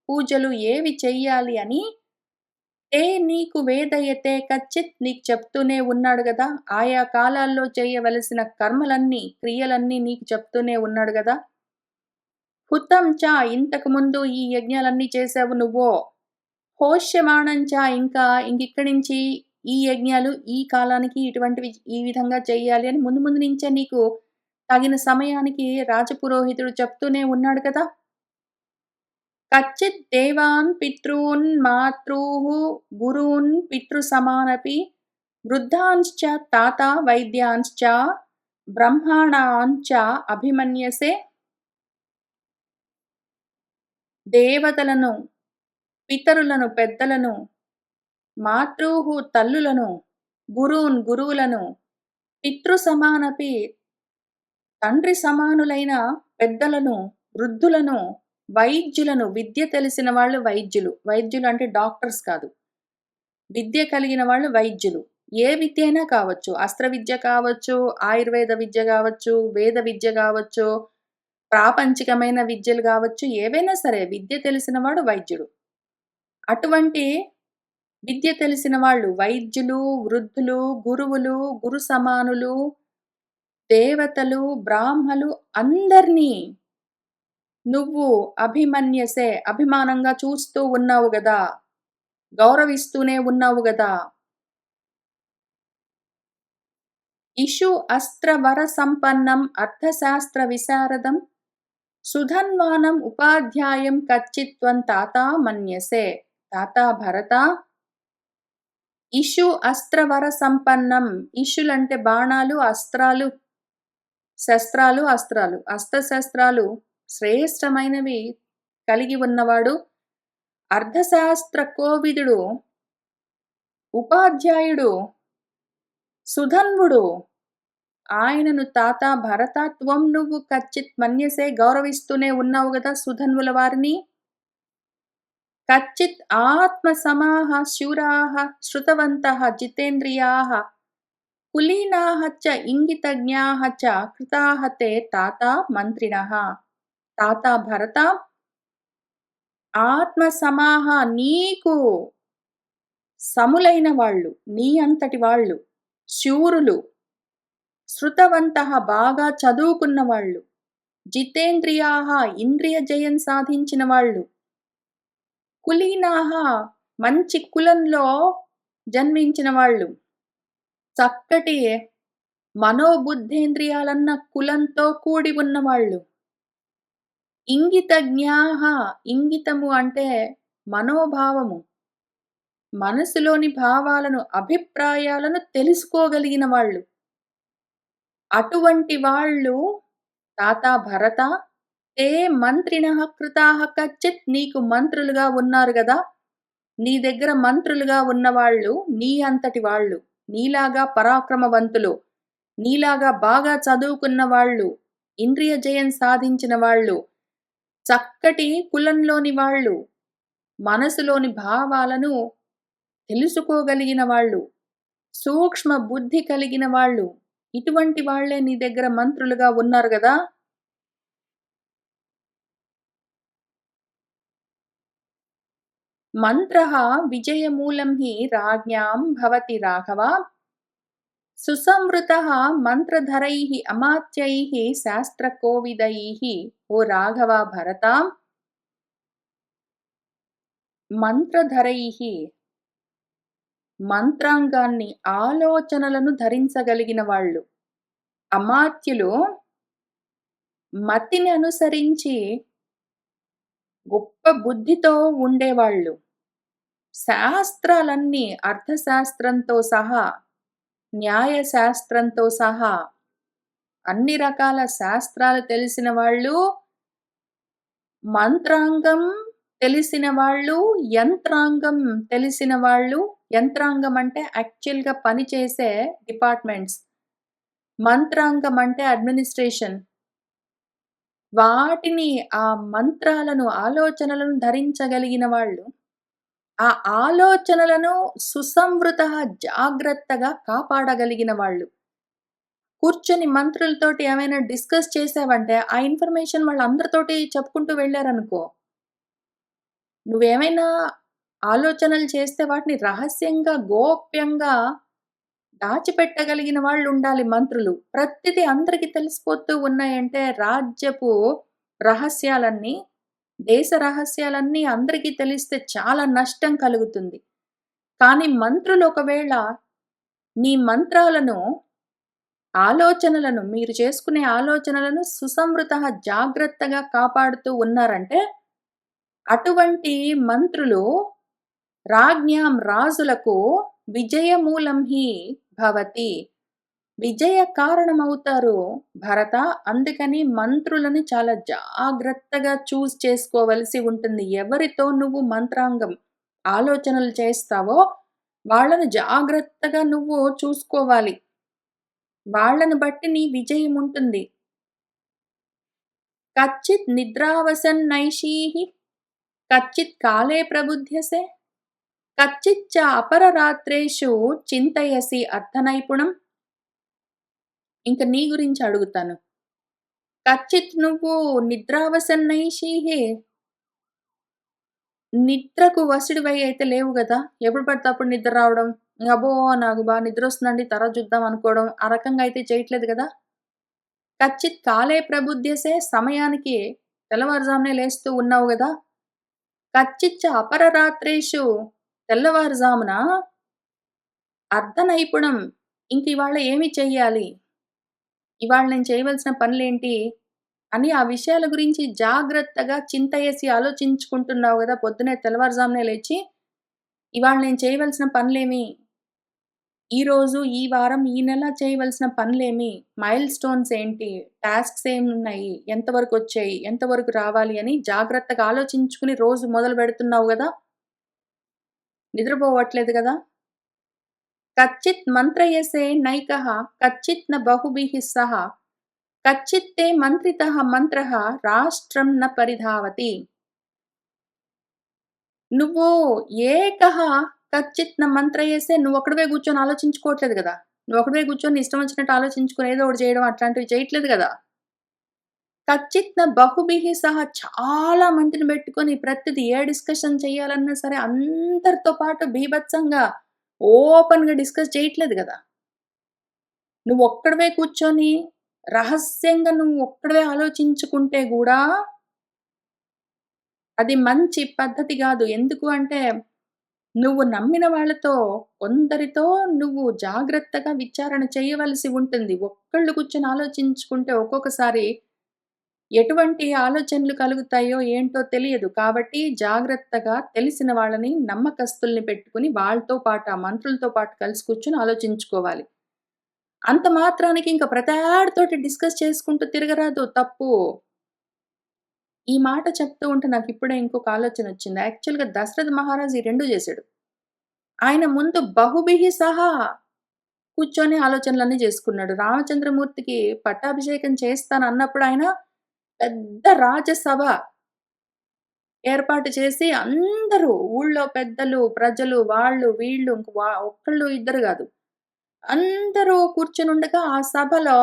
పూజలు ఏవి చెయ్యాలి అని నీకు వేదయతే కచ్చిత్ నీకు చెప్తూనే ఉన్నాడు గదా! ఆయా కాలాల్లో చేయవలసిన కర్మలన్నీ, క్రియలన్నీ నీకు చెప్తూనే ఉన్నాడు గదా! హుతం చ ఇంతకు ముందు ఈ యజ్ఞాలన్నీ చేసావు నువ్వు. హోష్యమాణం చ ఇంకిక్కడి నుంచి ఈ యజ్ఞాలు ఈ కాలానికి ఇటువంటివి ఈ విధంగా చెయ్యాలి అని ముందు ముందు నుంచే నీకు తగిన సమయానికి రాజపురోహితుడు చెప్తూనే ఉన్నాడు కదా! కచ్చిత్ దేవాన్ పితॄన్ మాతృః గురూన్ పితృసమానపి వృద్ధాంశ్చ తాతా వైద్యాన్శ్చ బ్రహ్మణాంచ అభిమన్యసే. దేవతలను, పితరులను పెద్దలను, మాతృః తల్లులను, గురూన్ గురువులను, పితృసమానపి తండ్రి సమానులైన పెద్దలను, వృద్ధులను, వైద్యులను విద్య తెలిసిన వాళ్ళు వైద్యులు. వైద్యులు అంటే డాక్టర్స్ కాదు. విద్య కలిగిన వాళ్ళు వైద్యులు. ఏ విద్య అయినా కావచ్చు. అస్త్ర విద్య కావచ్చు, ఆయుర్వేద విద్య కావచ్చు, వేద విద్య కావచ్చు, ప్రాపంచికమైన విద్యలు కావచ్చు, ఏవైనా సరే విద్య తెలిసిన వాడు వైద్యుడు. అటువంటి విద్య తెలిసిన వాళ్ళు వైద్యులు, వృద్ధులు, గురువులు, గురు సమానులు, దేవతలు, బ్రాహ్మలు అందర్నీ నువ్వు అభిమన్యసే అభిమానంగా చూస్తూ ఉన్నావు గదా! గౌరవిస్తూనే ఉన్నావు గదా! ఇషు అస్త్ర వర సంపన్నం అర్థశాస్త్ర విశారదం సుధన్వానం ఉపాధ్యాయం కచ్చిత్వం తాతా మన్యసే. తాతా భరత ఇషు అస్త్రవర సంపన్నం. ఇషులంటే బాణాలు, అస్త్రాలు, శస్త్రాలు, అస్త్రాలు. అస్త్రశస్త్రాలు శ్రేష్టమైనవి కలిగి ఉన్నవాడు, అర్థశాస్త్ర కోవిదుడు, ఉపాధ్యాయుడు, సుధన్వుడు. ఆయనను తాత భరతత్వం నువ్వు కచ్చిత్ మన్యసే గౌరవిస్తూనే ఉన్నావు గదా సుధన్వుల వారిని. కచ్చిత్ ఆత్మ సమాహ శూరాహ శృతవంతః జితేంద్రియాః కులీనాః చ ఇంగితజ్ఞాః చ కృతాః తే తాతా మంత్రిణః. తాత భరత ఆత్మ సమాహ నీకు సములైన వాళ్ళు, నీ అంతటి వాళ్ళు, శూరులు, శృతవంతః బాగా చదువుకున్న వాళ్ళు, జితేంద్రియాః ఇంద్రియ జయం సాధించిన వాళ్ళు, కులీనాః మంచి కులంలో జన్మించిన వాళ్ళు, చక్కటి మనోబుద్ధేంద్రియాలన్న కులంతో కూడి ఉన్నవాళ్ళు, ఇంగితజ్ఞాః ఇంగితము అంటే మనోభావము, మనసులోని భావాలను, అభిప్రాయాలను తెలుసుకోగలిగిన వాళ్ళు. అటువంటి వాళ్ళు తాత భరత తే మంత్రిణః కృతాః కచ్చిత్ నీకు మంత్రులుగా ఉన్నారు గదా! నీ దగ్గర మంత్రులుగా ఉన్నవాళ్ళు నీ అంతటి వాళ్ళు. నీలాగా పరాక్రమవంతులు, నీలాగా బాగా చదువుకున్న వాళ్ళు, ఇంద్రియ జయం సాధించిన వాళ్ళు, చక్కటి కులంలోని వాళ్ళు, మనసులోని భావాలను తెలుసుకోగలిగిన వాళ్ళు, సూక్ష్మ బుద్ధి కలిగిన వాళ్ళు, ఇటువంటి వాళ్ళే నీ దగ్గర మంత్రులుగా ఉన్నారు గదా! మంత్రః విజయమూలం హి రాజ్ఞాం భవతి రాఘవ. సుసంవృతః మంత్రధరైః అమాత్యైః శాస్త్రకోవిదైః. ఓ రాఘవ భరత, మంత్రధరైః మంత్రాంగాన్ని, ఆలోచనలను ధరించగలిగిన వాళ్ళు, అమాత్యులు మతిని అనుసరించి గొప్ప బుద్ధితో ఉండేవాళ్ళు, శాస్త్రాలన్నీ అర్థశాస్త్రంతో సహా, న్యాయశాస్త్రంతో సహా అన్ని రకాల శాస్త్రాలు తెలిసిన వాళ్ళు, మంత్రాంగం తెలిసిన వాళ్ళు, యంత్రాంగం తెలిసిన వాళ్ళు. యంత్రాంగం అంటే యాక్చువల్‌గా పనిచేసే డిపార్ట్‌మెంట్స్. మంత్రాంగం అంటే అడ్మినిస్ట్రేషన్. వాటిని, ఆ మంత్రాలను, ఆలోచనలను ధరించగలిగిన వాళ్ళు, ఆ ఆలోచనలను సుసంవృతః జాగ్రత్తగా కాపాడగలిగిన వాళ్ళు. కూర్చొని మంత్రులతోటి ఏమైనా డిస్కస్ చేసావంటే, ఆ ఇన్ఫర్మేషన్ వాళ్ళందరితోటి చెప్పుకుంటూ వెళ్లారనుకో, నువ్వేమైనా ఆలోచనలు చేస్తే వాటిని రహస్యంగా, గోప్యంగా దాచిపెట్టగలిగిన వాళ్ళుండాలి మంత్రులు. ప్రతిదీ అందరికి తెలిసిపోతూ ఉన్నాయంటే రాజ్యపు రహస్యాలన్నీ, దేశ రహస్యాలన్నీ అందరికీ తెలిస్తే చాలా నష్టం కలుగుతుంది. కానీ మంత్రులు ఒకవేళ నీ మంత్రాలను, ఆలోచనలను, మీరు చేసుకునే ఆలోచనలను సుసంవృతః జాగ్రత్తగా కాపాడుతూ ఉన్నారంటే, అటువంటి మంత్రులు రాజ్ఞాం రాజులకు విజయమూలం హి భవతి. విజయ కారణమవుతారు భరత. అందుకని మంత్రులని చాలా జాగ్రత్తగా చేసుకోవలసి ఉంటుంది. ఎవరితో నువ్వు మంత్రాంగం, ఆలోచనలు చేస్తావో వాళ్ళను జాగ్రత్తగా నువ్వు చూసుకోవాలి. వాళ్ళను బట్టి నీ విజయం ఉంటుంది. కచ్చిత్ నిద్రావసన్నైషీః కచ్చిత్ కాలే ప్రబుధ్యసే కచ్చిచ్చ అపరరాత్రేషు చింతయసి అర్థనైపుణం. ఇంక నీ గురించి అడుగుతాను. కచ్చిత్ నువ్వు నిద్రావసన్నైషీః నిద్రకు వసుడివై అయితే లేవు గదా! ఎప్పుడు పడితే అప్పుడు నిద్ర రావడం, అబ్బో! నాకు నిద్రొస్తుందండి తర్వాత చూద్దాం అనుకోవడం, ఆ రకంగా అయితే చేయట్లేదు గదా! కచ్చిత్ కాలే ప్రబుధ్యసే సమయానికి తెల్లవారుజామునే లేస్తూ ఉన్నావు గదా! కచ్చిచ్చ అపరరాత్రేషు తెల్లవారుజామున అర్ధనైపుణం ఇంకివాళ ఏమి చెయ్యాలి? ఇవాళ నేను చేయవలసిన పనులేంటి? అని ఆ విషయాల గురించి జాగ్రత్తగా చింతయేసి ఆలోచించుకుంటున్నావు గదా! పొద్దున్నే తెల్లవారుజామునే లేచి, ఇవాళ నేను చేయవలసిన పనులేమి? ఈరోజు, ఈ వారం, ఈ నెల చేయవలసిన పనులేమి? మైల్ స్టోన్స్ ఏంటి? టాస్క్స్ ఏమున్నాయి? ఎంతవరకొచ్చాయి? ఎంతవరకు రావాలి? అని జాగ్రత్తగా ఆలోచించుకుని రోజు మొదలు పెడుతున్నావు గదా! నిద్రపోవట్లేదు గదా! కచ్చిత్ మంత్రయసే నైకః కచ్చిత్ న బహుభిః సహ కచ్చిత్తే మంత్రితః మంత్రః రాష్ట్రం న పరిధావతి. నువ్వు ఏకః కచ్చిత్ న మంత్రయసే నువ్వొక్కడివే కూర్చొని ఆలోచించుకోవట్లేదు గదా! నువ్వు ఒకడివే కూర్చొని ఇష్టం వచ్చినట్టు ఆలోచించుకొని ఏదో ఒకటి చేయడం అట్లాంటివి చేయట్లేదు గదా! ఖచ్చిత బహుభిః సహా చాలా మందిని బెట్టుకొని ప్రతిది ఏ డిస్కషన్ చేయాలన్నా సరే అందరితో పాటు బీభత్సంగా ఓపెన్‌గా డిస్కస్ చేయట్లేదు గదా! నువ్వొక్కడివే కూర్చొని రహస్యంగా నువ్వొక్కడివే ఆలోచించుకుంటే గూడా అది మంచి పద్ధతి గాదు. ఎందుకు అంటే నువ్వు నమ్మిన వాళ్ళతో కొందరితో నువ్వు జాగ్రత్తగా విచారణ చేయవలసి ఉంటుంది. ఒక్కళ్ళు కూర్చొని ఆలోచించుకుంటే ఒక్కొక్కసారి ఎటువంటి ఆలోచనలు కలుగుతాయో ఏంటో తెలియదు. కాబట్టి జాగ్రత్తగా తెలిసిన వాళ్ళని, నమ్మకస్తుల్ని పెట్టుకొని వాళ్ళతో పాటు, ఆ మంత్రులతో పాటు కలిసి కూర్చొని ఆలోచించుకోవాలి. అంత మాత్రానికి ఇంక ప్రతాడితోటి డిస్కస్ చేసుకుంటూ తిరగరాదు. తప్పు. ఈ మాట చెప్తూ ఉంటే నాకిప్పుడే ఇంకొక ఆలోచనొచ్చింది. యాక్చువల్‌గా దశరథ మహారాజు ఈ 2 జేశాడు. ఆయన ముందు బహుభిః సహా కూర్చొని ఆలోచనలన్నీ జేసుకున్నాడు. రామచంద్రమూర్తికి పట్టాభిషేకం చేస్తానన్నప్పుడు ఆయన పెద్ద రాజసభ ఏర్పాటు చేసి అందరూ ఊళ్ళో పెద్దలు, ప్రజలు వాళ్ళు, వీళ్ళు ఇంక ఒక్కళ్ళు ఇద్దరు గాదు. అందరూ కూర్చొనుండగా ఆ సభలో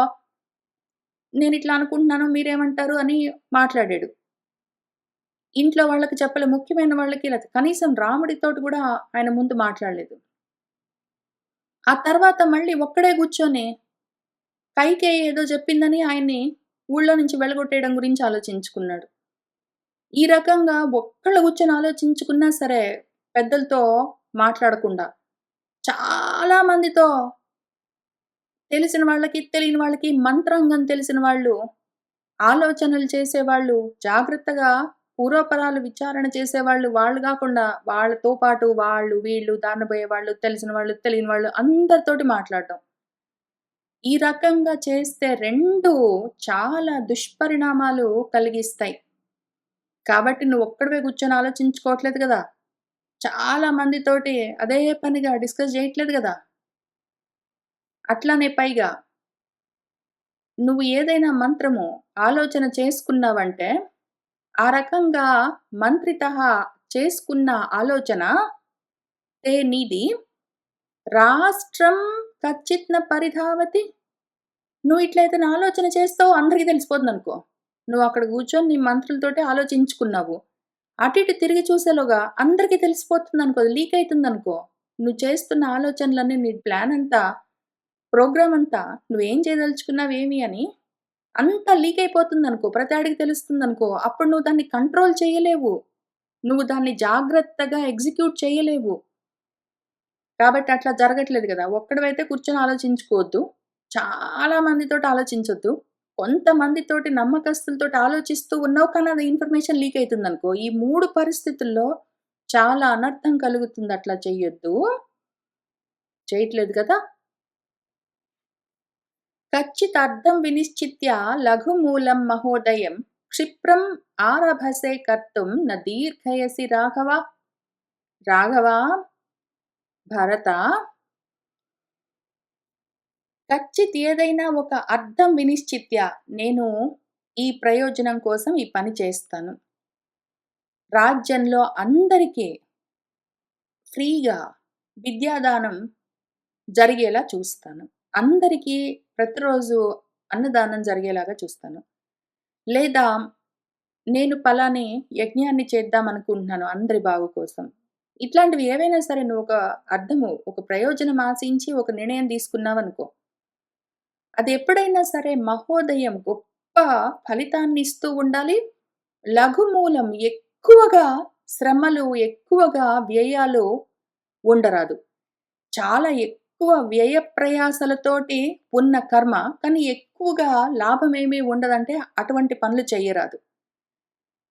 నేనిట్లా అనుకుంటున్నాను మీరేమంటారు అని మాట్లాడాడు. ఇంట్లో వాళ్ళకి చెప్పలే. ముఖ్యమైన వాళ్ళకి ఇలా కనీసం రాముడితోటి గూడా ఆయన ముందు మాట్లాడలేదు. ఆ తర్వాత మళ్ళీ ఒక్కడే గూర్చొని కైకేయి ఏదో జెప్పిందని ఆయన్ని ఊళ్ళో నుంచి వెళ్ళగొట్టేయడం గురించి ఆలోచించుకున్నాడు. ఈ రకంగా ఒక్కళ్ళు గూర్చొని ఆలోచించుకున్నా సరే పెద్దలతో మాట్లాడకుండా చాలా మందితో తెలిసిన వాళ్ళకి, తెలియని వాళ్ళకి, మంత్రాంగం తెలిసిన వాళ్ళు, ఆలోచనలు చేసేవాళ్ళు, జాగ్రత్తగా పూర్వపరాలు విచారణ చేసేవాళ్ళు, వాళ్ళు గాకుండా వాళ్ళతో పాటు వాళ్ళు, వీళ్ళు, దారిన బోయేవాళ్ళు, తెలిసిన వాళ్ళు, తెలియని వాళ్ళు అందరితోటి మాట్లాడడం. ఈ రకంగా చేస్తే 2 చాలా దుష్పరిణామాలు కలిగిస్తాయి. కాబట్టి నువ్వొక్కడివే కూర్చొని ఆలోచించుకోవట్లేదు గదా! చాలా మందితోటి అదే పనిగా డిస్కస్ జేయట్లేదు గదా! అట్లనే పైగా నువ్వు ఏదైనా మంత్రము ఆలోచన చేసుకున్నావంటే, ఆ రకంగా మంత్రితః చేసుకున్న ఆలోచన నీది రాష్ట్రం కచ్చిత్ న పరిధావతి. నువ్వు ఇట్లా ఏదైనా ఆలోచన చేస్తావో అందరికి తెలిసిపోతుందనుకో. నువ్వక్కడ గూర్చొని నీ మంత్రులతోటి ఆలోచించుకున్నావు. అటు ఇటు తిరిగి చూసేలోగా అందరికి తెలిసిపోతుందనుకో, అది లీక్ అయితుందనుకో. నువ్వు చేస్తున్న ఆలోచనలన్నీ నీ ప్లాన్ అంతా, ప్రోగ్రామ్ అంతా నువ్వేం చేయదలుచుకున్నావేమి అని అంతా లీక్ అయిపోతుందనుకో, ప్రతి ఆడికి తెలుస్తుందనుకో, అప్పుడు నువ్వు దాన్ని కంట్రోల్ చేయలేవు. నువ్వు దాన్ని జాగ్రత్తగా ఎగ్జిక్యూట్ చేయలేవు. కాబట్టి అట్లా జరగట్లేదు గదా! ఒక్కడివైతే కూర్చొని ఆలోచించుకోవద్దు. చాలా మందితోటి ఆలోచించొద్దు. కొంతమందితోటి నమ్మకస్తులతోటి ఆలోచిస్తూ ఉన్నావు కానీ అది ఇన్ఫర్మేషన్ లీక్ అయితుందనుకో. ఈ 3 పరిస్థితుల్లో చాలా అనర్థం కలుగుతుంది. అట్లా చెయ్యొద్దు. చేయట్లేదు గదా! కచ్చితర్థం వినిశ్చిత్య లఘుమూలం మహోదయం క్షిప్రం ఆరభసే కర్తుం న దీర్ఘయసి రాఘవ. రాఘవ, భరత కచ్చిత్ ఏదైనా ఒక అర్థం వినిశ్చిత్య నేను ఈ ప్రయోజనం కోసం ఈ పని చేస్తాను. రాజ్యంలో అందరికీ ఫ్రీగా విద్యాదానం జరిగేలా చూస్తాను. అందరికీ ప్రతిరోజు అన్నదానం జరిగేలాగా చూస్తాను. లేదా నేను పలాని యజ్ఞాన్ని చేద్దామనుకుంటున్నాను అందరి బాగు కోసం. ఇట్లాంటివి ఏవైనా సరే నువ్వొక అర్థము, ఒక ప్రయోజనం ఆశించి ఒక నిర్ణయం తీసుకున్నావనుకో. అది ఎప్పుడైనా సరే మహోదయం గొప్ప ఫలితాన్నిస్తూ ఉండాలి. లఘుమూలం ఎక్కువగా శ్రమలు, ఎక్కువగా వ్యయాలు ఉండరాదు. చాలా ఎక్కువ వ్యయ ప్రయాసలతోటి ఉన్న కర్మ, కానీ ఎక్కువగా లాభమేమీ ఉండదంటే అటువంటి పనులు చెయ్యరాదు.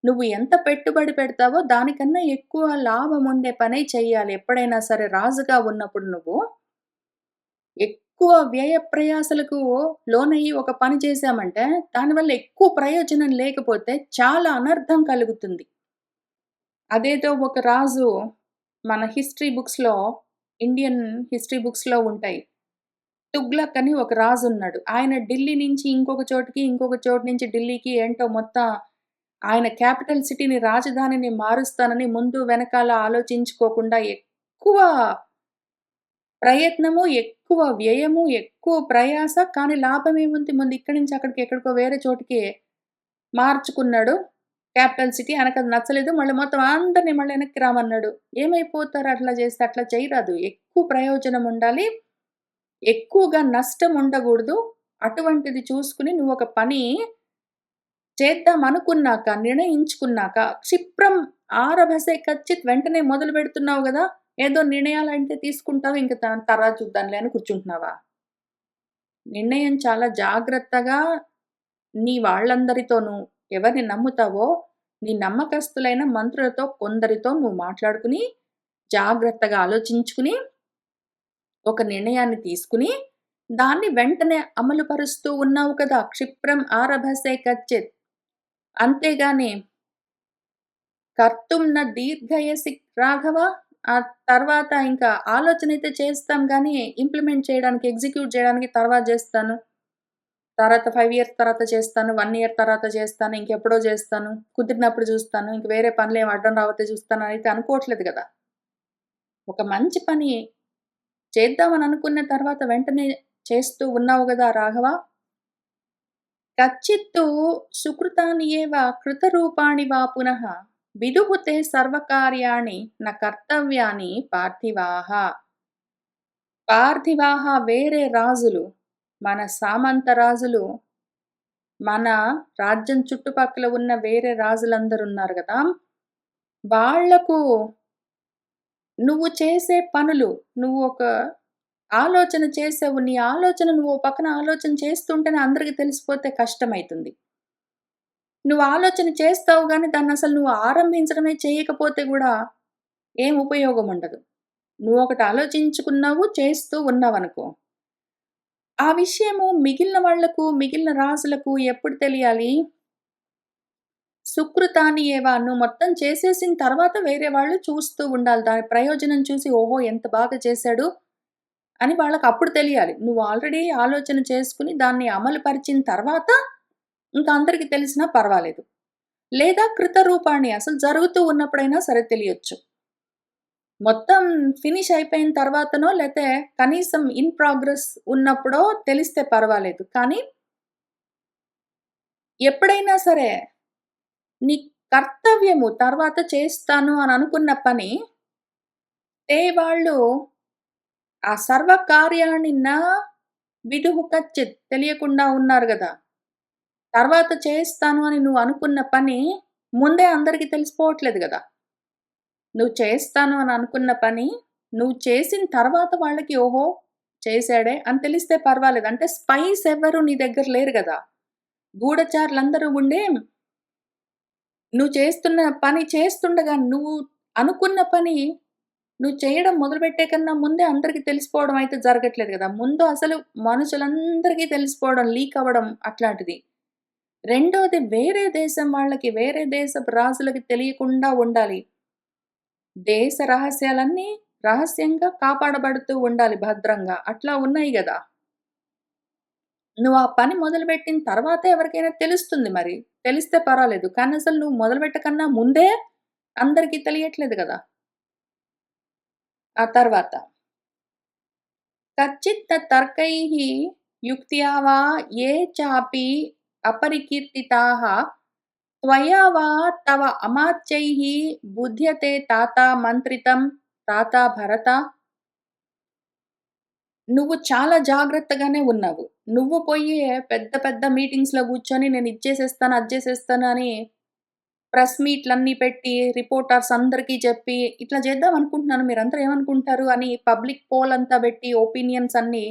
నువ్వు ఎంత పెట్టుబడి పెడతావో దానికన్నా ఎక్కువ లాభం ఉండే పనే చెయ్యాలి. ఎప్పుడైనా సరే రాజుగా ఉన్నప్పుడు నువ్వు ఎక్కువ వ్యయ ప్రయాసలకు లోనయ్యి ఒక పని చేశామంటే దానివల్ల ఎక్కువ ప్రయోజనం లేకపోతే చాలా అనర్థం కలుగుతుంది. అదేదో ఒక రాజు మన హిస్టరీ బుక్స్‌లో ఇండియన్ హిస్టరీ బుక్స్‌లో ఉంటాయి. తుగ్లక్ అని ఒక రాజున్నాడు. ఆయన ఢిల్లీ నుంచి ఇంకొక చోటికి, ఇంకొక చోటు నుంచి ఢిల్లీకి ఏంటో మొత్తం ఆయన క్యాపిటల్ సిటీని, రాజధానిని మారుస్తానని ముందు వెనకాల ఆలోచించుకోకుండా ఎక్కువ ప్రయత్నము, ఎక్కువ ఎక్కువ వ్యయము, ఎక్కువ ప్రయాస, కానీ లాభమేముంది? ముందు ఇక్కడి నుంచి అక్కడికి ఎక్కడికో వేరే చోటికి మార్చుకున్నాడు. Capital city. ఆయనకది నచ్చలేదు. మళ్ళీ మొత్తం అందరిని మళ్ళీ వెనక్కి రామన్నాడు. ఏమైపోతారు అట్లా చేస్తే? అట్లా చేయరాదు. ఎక్కువ ప్రయోజనం ఉండాలి. ఎక్కువగా నష్టం ఉండగూడదు. అటువంటిది చూసుకొని నువ్వొక పని చేద్దాం అనుకున్నాక, నిర్ణయించుకున్నాక, క్షిప్రం ఆరభసే కచ్చిత్ వెంటనే మొదలు పెడుతున్నావు గదా! ఏదో నిర్ణయాలంటే తీసుకుంటావు. ఇంక తర్వాత చూద్దాంలే అని కూర్చుంటున్నావా? నిర్ణయం చాలా జాగ్రత్తగా నీ వాళ్ళందరితోనూ ఎవరిని నమ్ముతావో, నీ నమ్మకస్తులైన మంత్రులతో కొందరితో నువ్వు మాట్లాడుకుని, జాగ్రత్తగా ఆలోచించుకుని, ఒక నిర్ణయాన్ని తీసుకుని, దాన్ని వెంటనే అమలు పరుస్తూ ఉన్నావు కదా! క్షిప్రం ఆరభసే కచ్చిత్. అంతేగాని కర్తుం న దీర్ఘయసి రాఘవ. ఆ తర్వాత ఇంకా ఆలోచనైతే చేస్తాం గానీ, ఇంప్లిమెంట్ చేయడానికి, ఎగ్జిక్యూట్ చేయడానికి తర్వాత జేస్తాను. తర్వాత 5 ఇయర్స్ తర్వాత చేస్తాను. 1 ఇయర్ తర్వాత చేస్తాను. ఇంకెప్పుడో చేస్తాను. కుదిరినప్పుడు చూస్తాను. ఇంక వేరే పనులేం అడ్డం రాపోతే చూస్తాను అనైతే అనుకోవట్లేదు గదా! ఒక మంచి పని చేద్దామని అనుకున్న తర్వాత వెంటనే చేస్తూ ఉన్నావు గదా రాఘవ! కచ్చిత్తు సుకృతాని ఏవ కృతరూపాణి వా పునః విదుః తే సర్వకార్యాణి న కర్తవ్యాని పార్థివాః. పార్థివాః వేరే రాజులు, మన సామంత రాజులు, మన రాజ్యం చుట్టుపక్కల ఉన్న వేరే రాజులందరున్నారు గదా! వాళ్లకు నువ్వు చేసే పనులు, నువ్వు ఒక ఆలోచన చేసావు. నీ ఆలోచన నువ్వు ఓ పక్కన ఆలోచన చేస్తుంటేనే అందరికి తెలిసిపోతే కష్టమైతుంది. నువ్వు ఆలోచన చేస్తావు గానీ, దాన్నసలు నువ్వు ఆరంభించడమే చేయకపోతే గూడా ఏం ఉపయోగం ఉండదు. నువ్వొకటి ఆలోచించుకున్నావు, చేస్తూ ఉన్నావనుకో. ఆ విషయము మిగిలిన వాళ్లకు, మిగిలిన రాజులకు ఎప్పుడు తెలియాలి? సుకృతాని ఏవ నువ్వు మొత్తం చేసేసిన తర్వాత వేరే వాళ్ళు చూస్తూ ఉండాలి. దాని ప్రయోజనం చూసి, ఓహో! ఎంత బాగా చేశాడు అని వాళ్ళకప్పుడు తెలియాలి. నువ్వు ఆల్రెడీ ఆలోచన చేసుకొని దాన్ని అమలు పరిచిన తర్వాత ఇంక అందరికి తెలిసినా పర్వాలేదు. లేదా కృతరూపాణి అసలు జరుగుతూ ఉన్నప్పుడైనా సరే తెలియొచ్చు. మొత్తం ఫినిష్ అయిపోయిన తర్వాతనో లేతే కనీసం ఇన్ ప్రోగ్రెస్ ఉన్నప్పుడో తెలిస్తే పర్వాలేదు. కానీ ఎప్పుడైనా సరే నీ కర్తవ్యము తర్వాత చేస్తాను అని అనుకున్న పని వాళ్ళు ఆ సర్వకార్యాన్ని నా విదుః కచ్చిత్ తెలియకుండా ఉన్నారు గదా! తర్వాత చేస్తాను అని నువ్వు అనుకున్న పని ముందే అందరికి తెలిసిపోవట్లేదు గదా! నువ్వు చేస్తాను అని అనుకున్న పని నువ్వు చేసిన తర్వాత వాళ్ళకి ఓహో! చేశాడే అని తెలిస్తే పర్వాలేదు. అంటే స్పైస్ ఎవ్వరు నీ దగ్గర లేరు గదా! గూఢచారులందరూ ఉండే నువ్వు చేస్తున్న పని చేస్తుండగా నువ్వు అనుకున్న పని నువ్వు చేయడం మొదలుపెట్టే కన్నా ముందే అందరికి తెలిసిపోవడం అయితే జరగట్లేదు గదా! ముందు అసలు మనుషులందరికీ తెలిసిపోవడం, లీక్ అవ్వడం అట్లాంటిది. రెండోది వేరే దేశం వాళ్ళకి, వేరే దేశపు రాజులకి తెలియకుండా ఉండాలి. దేశ రహస్యాలన్నీ రహస్యంగా కాపాడబడుతూ ఉండాలి భద్రంగా. అట్లా ఉన్నాయి గదా! నువ్వు ఆ పని మొదలుపెట్టిన తర్వాతే ఎవరికైనా తెలుస్తుంది మరి. తెలిస్తే పర్వాలేదు. కానీ అసలు నువ్వు మొదలుపెట్టకన్నా ముందే అందరికీ తెలియట్లేదు గదా! ఆ తర్వాత కచ్చిత్ తర్కైః యుక్త్యా వా ఏ చాపి అపరికీర్తితాః త్వయా వా తవ అమాత్యైః బుధ్యతే తాత మంత్రితం తాత భరత. నువ్వు చాలా జాగ్రత్తగానే ఉన్నావు. నువ్వు పోయి పెద్ద పెద్ద మీటింగ్స్‌లో కూర్చొని నేను ఇది చేసేస్తాను, అది చేసేస్తాను అని ప్రెస్ మీట్‌లన్నీ పెట్టి, రిపోర్టర్స్ అందరికీ చెప్పి, ఇట్లా చేద్దాం అనుకుంటున్నాను. మీరందరూ ఏమనుకుంటారు అని పబ్లిక్ పోల్ అంతా పెట్టి, ఒపీనియన్స్ అన్నీ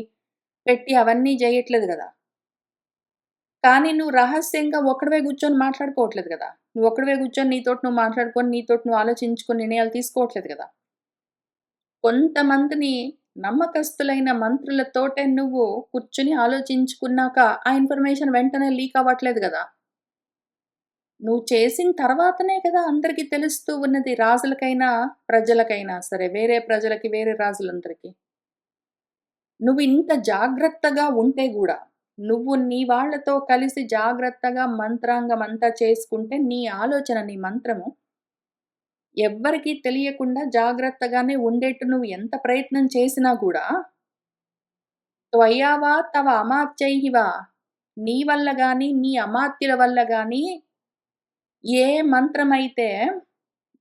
పెట్టి అవన్నీ చేయట్లేదు గదా! కానీ నువ్వు రహస్యంగా ఒక్కడివే కూర్చొని మాట్లాడుకోవట్లేదు గదా! నువ్వు ఒక్కడివే కూర్చొని నీతోటి నువ్వు మాట్లాడుకొని, నీతోటి నువ్వు ఆలోచించుకొని నిర్ణయాలు తీసుకోవట్లేదు గదా! కొంతమందిని నమ్మకస్తులైన మంత్రులతోటే నువ్వు కూర్చొని ఆలోచించుకున్నాక, ఆ ఇన్ఫర్మేషన్ వెంటనే లీక్ అవ్వట్లేదు గదా! నువ్వు చేసిన తర్వాతనే కదా అందరికి తెలుస్తూ ఉన్నది. రాజులకైనా, ప్రజలకైనా సరే. వేరే ప్రజలకి, వేరే రాజులందరికి. నువ్వు ఇంత జాగ్రత్తగా ఉంటే గూడా, నువ్వు నీ వాళ్ళతో కలిసి జాగ్రత్తగా మంత్రాంగం అంతా చేసుకుంటే, నీ ఆలోచన, నీ మంత్రము ఎవ్వరికీ తెలియకుండా జాగ్రత్తగానే ఉండేట్టు నువ్వు ఎంత ప్రయత్నం చేసినా గూడా త్వయా వా తవ అమాత్యైః వా నీ వల్ల గాని, నీ అమాత్యుల వల్ల గాని ఏ మంత్రమైతే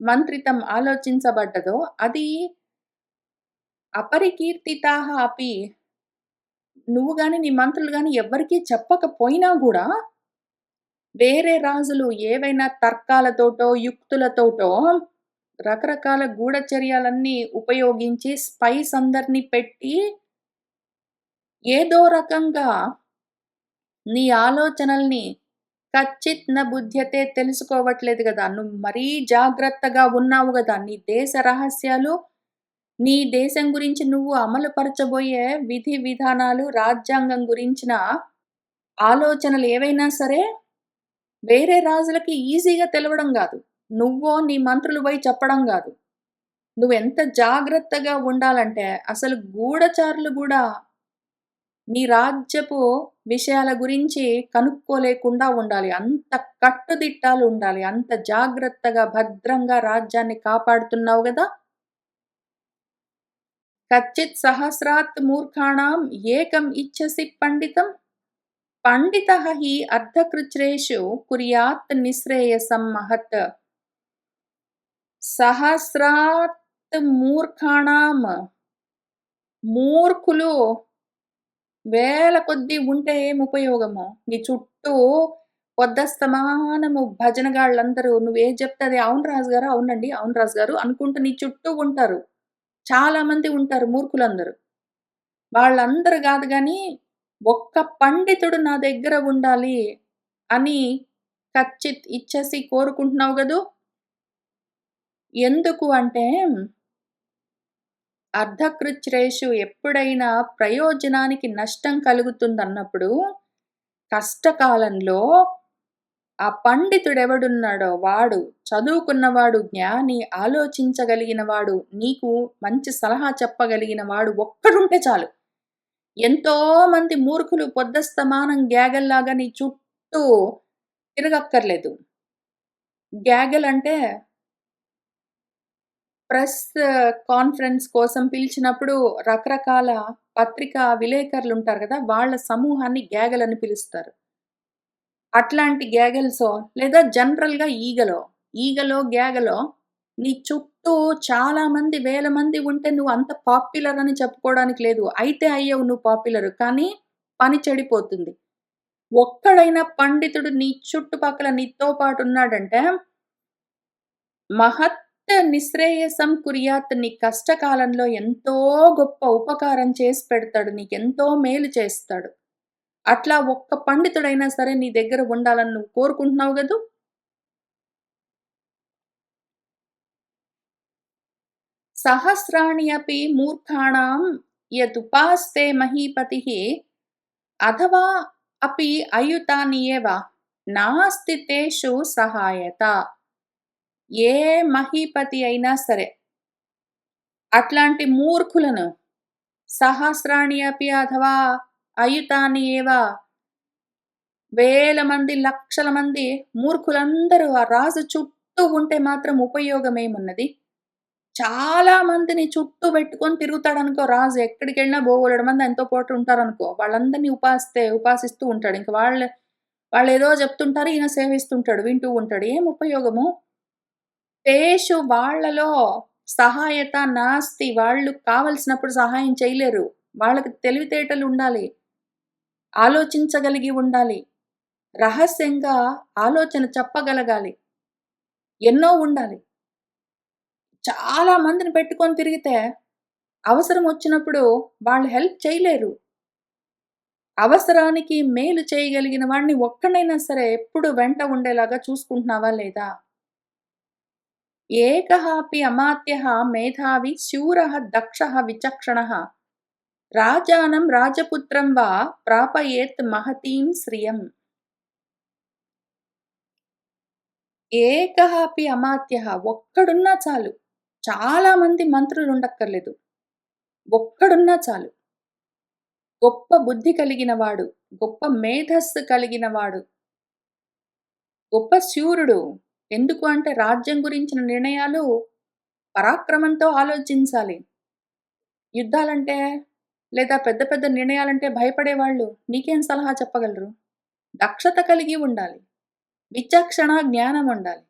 మంత్రితం ఆలోచించబడ్డదో అది అపరికీర్తితాః అపి నువ్వు గాని, నీ మంత్రులు గాని ఎవ్వరికీ చెప్పకపోయినా గూడా వేరే రాజులు ఏవైనా తర్కాలతోటో, యుక్తులతోటో రకరకాల గూఢచర్యాలన్నీ ఉపయోగించి స్పైస్ అందరిని పెట్టి ఏదో రకంగా నీ ఆలోచనల్ని కచ్చిత్ న బుధ్యతే తెలుసుకోవట్లేదు గదా! నువ్వు మరీ జాగ్రత్తగా ఉన్నావు గదా! నీ దేశ రహస్యాలు, నీ దేశం గురించి నువ్వు అమలు పరచబోయే విధి విధానాలు, రాజ్యాంగం గురించిన ఆలోచనలు ఏవైనా సరే వేరే రాజులకి ఈజీగా తెలవడం గాదు. నువ్వో, నీ మంత్రులు పోయి చెప్పడం గాదు. నువ్వెంత జాగ్రత్తగా ఉండాలంటే అసలు గూఢచారులు గూడా నీ రాజ్యపు విషయాల గురించి కనుక్కోలేకుండా ఉండాలి. అంత కట్టుదిట్టాలుండాలి. అంత జాగ్రత్తగా, భద్రంగా రాజ్యాన్ని కాపాడుతున్నావు గదా! కచ్చిత్ సహస్రాత్ మూర్ఖాణం ఏకం ఇచ్ఛసి పండితం. పండితః హి అర్ధకృచ్ఛ్రేషు కుర్యాత్ నిశ్రేయసం మహత్. సహస్రాత్ మూర్ఖాణం మూర్ఖులు వేల కొద్దీ ఉంటే ఏం ఉపయోగము? నీ చుట్టూ పొద్దస్తమానము భజనగాళ్ళందరూ నువ్వేది చెప్తే అది అవును రాజుగారు, అవునండి, అవును రాజుగారు అనుకుంటూ నీ చుట్టూ ఉంటారు. చాలా మంది ఉంటారు మూర్ఖులందరూ. వాళ్ళందరూ గాదు గానీ, ఒక్క పండితుడు నా దగ్గర ఉండాలి అని కచ్చిత్ ఇచ్ఛసి కోరుకుంటున్నావు గదూ! ఎందుకు అంటే అర్ధకృచ్ఛ్రేషు ఎప్పుడైనా ప్రయోజనానికి నష్టం కలుగుతుందన్నప్పుడు, కష్టకాలంలో ఆ పండితుడెవడున్నాడో వాడు, చదువుకున్నవాడు, జ్ఞాని, ఆలోచించగలిగిన వాడు, నీకు మంచి సలహా చెప్పగలిగిన వాడు ఒక్కడుంటే చాలు. ఎంతో మంది మూర్ఖులు పొద్దస్తమానం గ్యాగల్లాగా నీ చుట్టూ తిరగక్కర్లేదు. గ్యాగలంటే ప్రెస్ కాన్ఫరెన్స్ కోసం పిలిచినప్పుడు రకరకాల పత్రికా విలేకరులుంటారు గదా! వాళ్ళ సమూహాన్ని గ్యాగల్ అని పిలుస్తారు. అట్లాంటి గ్యాగల్సో లేదా జనరల్‌గా ఈగలో, గ్యాగలో నీ చుట్టూ చాలా మంది వేల మంది ఉంటే నువ్వు అంత పాపులర్ అని చెప్పుకోవడానికి లేదు. అయితే అయ్యావు నువ్వు పాపులర్. కానీ పని చెడిపోతుంది. ఒక్కడైనా పండితుడు నీ చుట్టుపక్కల నీతో పాటున్నాడంటే మహత్ నిశ్రేయసం కుర్యాత్ నీ కష్టకాలంలో ఎంతో గొప్ప ఉపకారం చేసి పెడతాడు. నీకెంతో మేలు చేస్తాడు. అట్లా ఒక్క పండితుడైనా సరే నీ దగ్గర ఉండాలని నువ్వు కోరుకుంటున్నావు గదూ! సహస్రాణి అపి మూర్ఖాణం యదుపాస్తే మహీపతిః అథవా అపి అయుతాని ఏవ నాస్తి తేషు సహాయత. ఏ మహీపతి అయినా సరే అట్లాంటి మూర్ఖులను సహస్రాణి అపి అథవా అయుతాని ఏవ వేల మంది, లక్షల మంది మూర్ఖులందరూ ఆ రాజు చుట్టూ ఉంటే మాత్రం ఉపయోగమేమున్నది? చాలా మందిని చుట్టూ పెట్టుకొని తిరుగుతాడనుకో రాజు. ఎక్కడికెళ్ళినా బోలెడు మంది ఆయనతో పాటు ఉంటారనుకో. వాళ్ళందరిని ఉపాసిస్తూ ఉంటాడు. ఇంక వాళ్ళేదో చెప్తుంటారు. ఈయన సేవిస్తుంటాడు. వింటూ ఉంటాడు. ఏం ఉపయోగము? తేషు వాళ్ళలో సహాయత నాస్తి. వాళ్ళు కావలసినప్పుడు సహాయం చేయలేరు. వాళ్ళకి తెలివితేటలుండాలి. ఆలోచించగలిగి ఉండాలి. రహస్యంగా ఆలోచన చెప్పగలగాలి. ఎన్నో ఉండాలి. చాలా మందిని పెట్టుకొని తిరిగితే అవసరం వచ్చినప్పుడు వాళ్ళు హెల్ప్ చేయలేరు. అవసరానికి మేలు చేయగలిగిన వాడిని ఒక్కడినైనా సరే ఎప్పుడు వెంట ఉండేలాగా చూసుకుంటున్నావా లేదా? ఏకః అపి అమాత్యః మేధావి శూరః దక్షః విచక్షణః రాజానం రాజపుత్రం వా ప్రాపయేత్ మహతీం శ్రియం. ఏకః అపి అమాత్యః ఒక్కడున్నా చాలు. చాలా మంది మంత్రులు ఉండక్కర్లేదు. ఒక్కడున్నా చాలు. గొప్ప బుద్ధి కలిగిన వాడు, గొప్ప మేధస్సు కలిగిన వాడు, గొప్ప శూరుడు. ఎందుకు అంటే రాజ్యం గురించిన నిర్ణయాలు పరాక్రమంతో ఆలోచించాలి. యుద్ధాలంటే లేదా పెద్ద పెద్ద నిర్ణయాలంటే భయపడేవాళ్ళు నీకేం సలహా చెప్పగలరు? దక్షత కలిగి ఉండాలి. విచక్షణ జ్ఞానం ఉండాలి.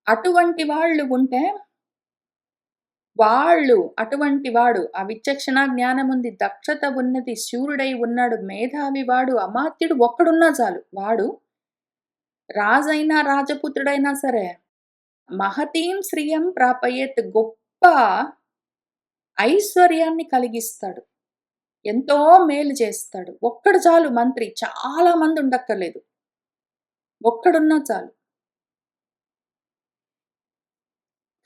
అటువంటి వాళ్ళు ఉంటే అటువంటి వాడు ఆ విచక్షణ జ్ఞానముంది, దక్షత ఉన్నది, శూరుడై ఉన్నాడు, మేధావి వాడు, అమాత్యుడు ఒక్కడున్నా చాలు. వాడు రాజైనా, రాజపుత్రుడైనా సరే మహతీం శ్రియం ప్రాపయేత్, గొప్ప ఐశ్వర్యాన్ని కలిగిస్తాడు. ఎంతో మేలు చేస్తాడు. ఒక్కడు చాలు మంత్రి. చాలా మంది ఉండక్కర్లేదు. ఒక్కడున్నా చాలు.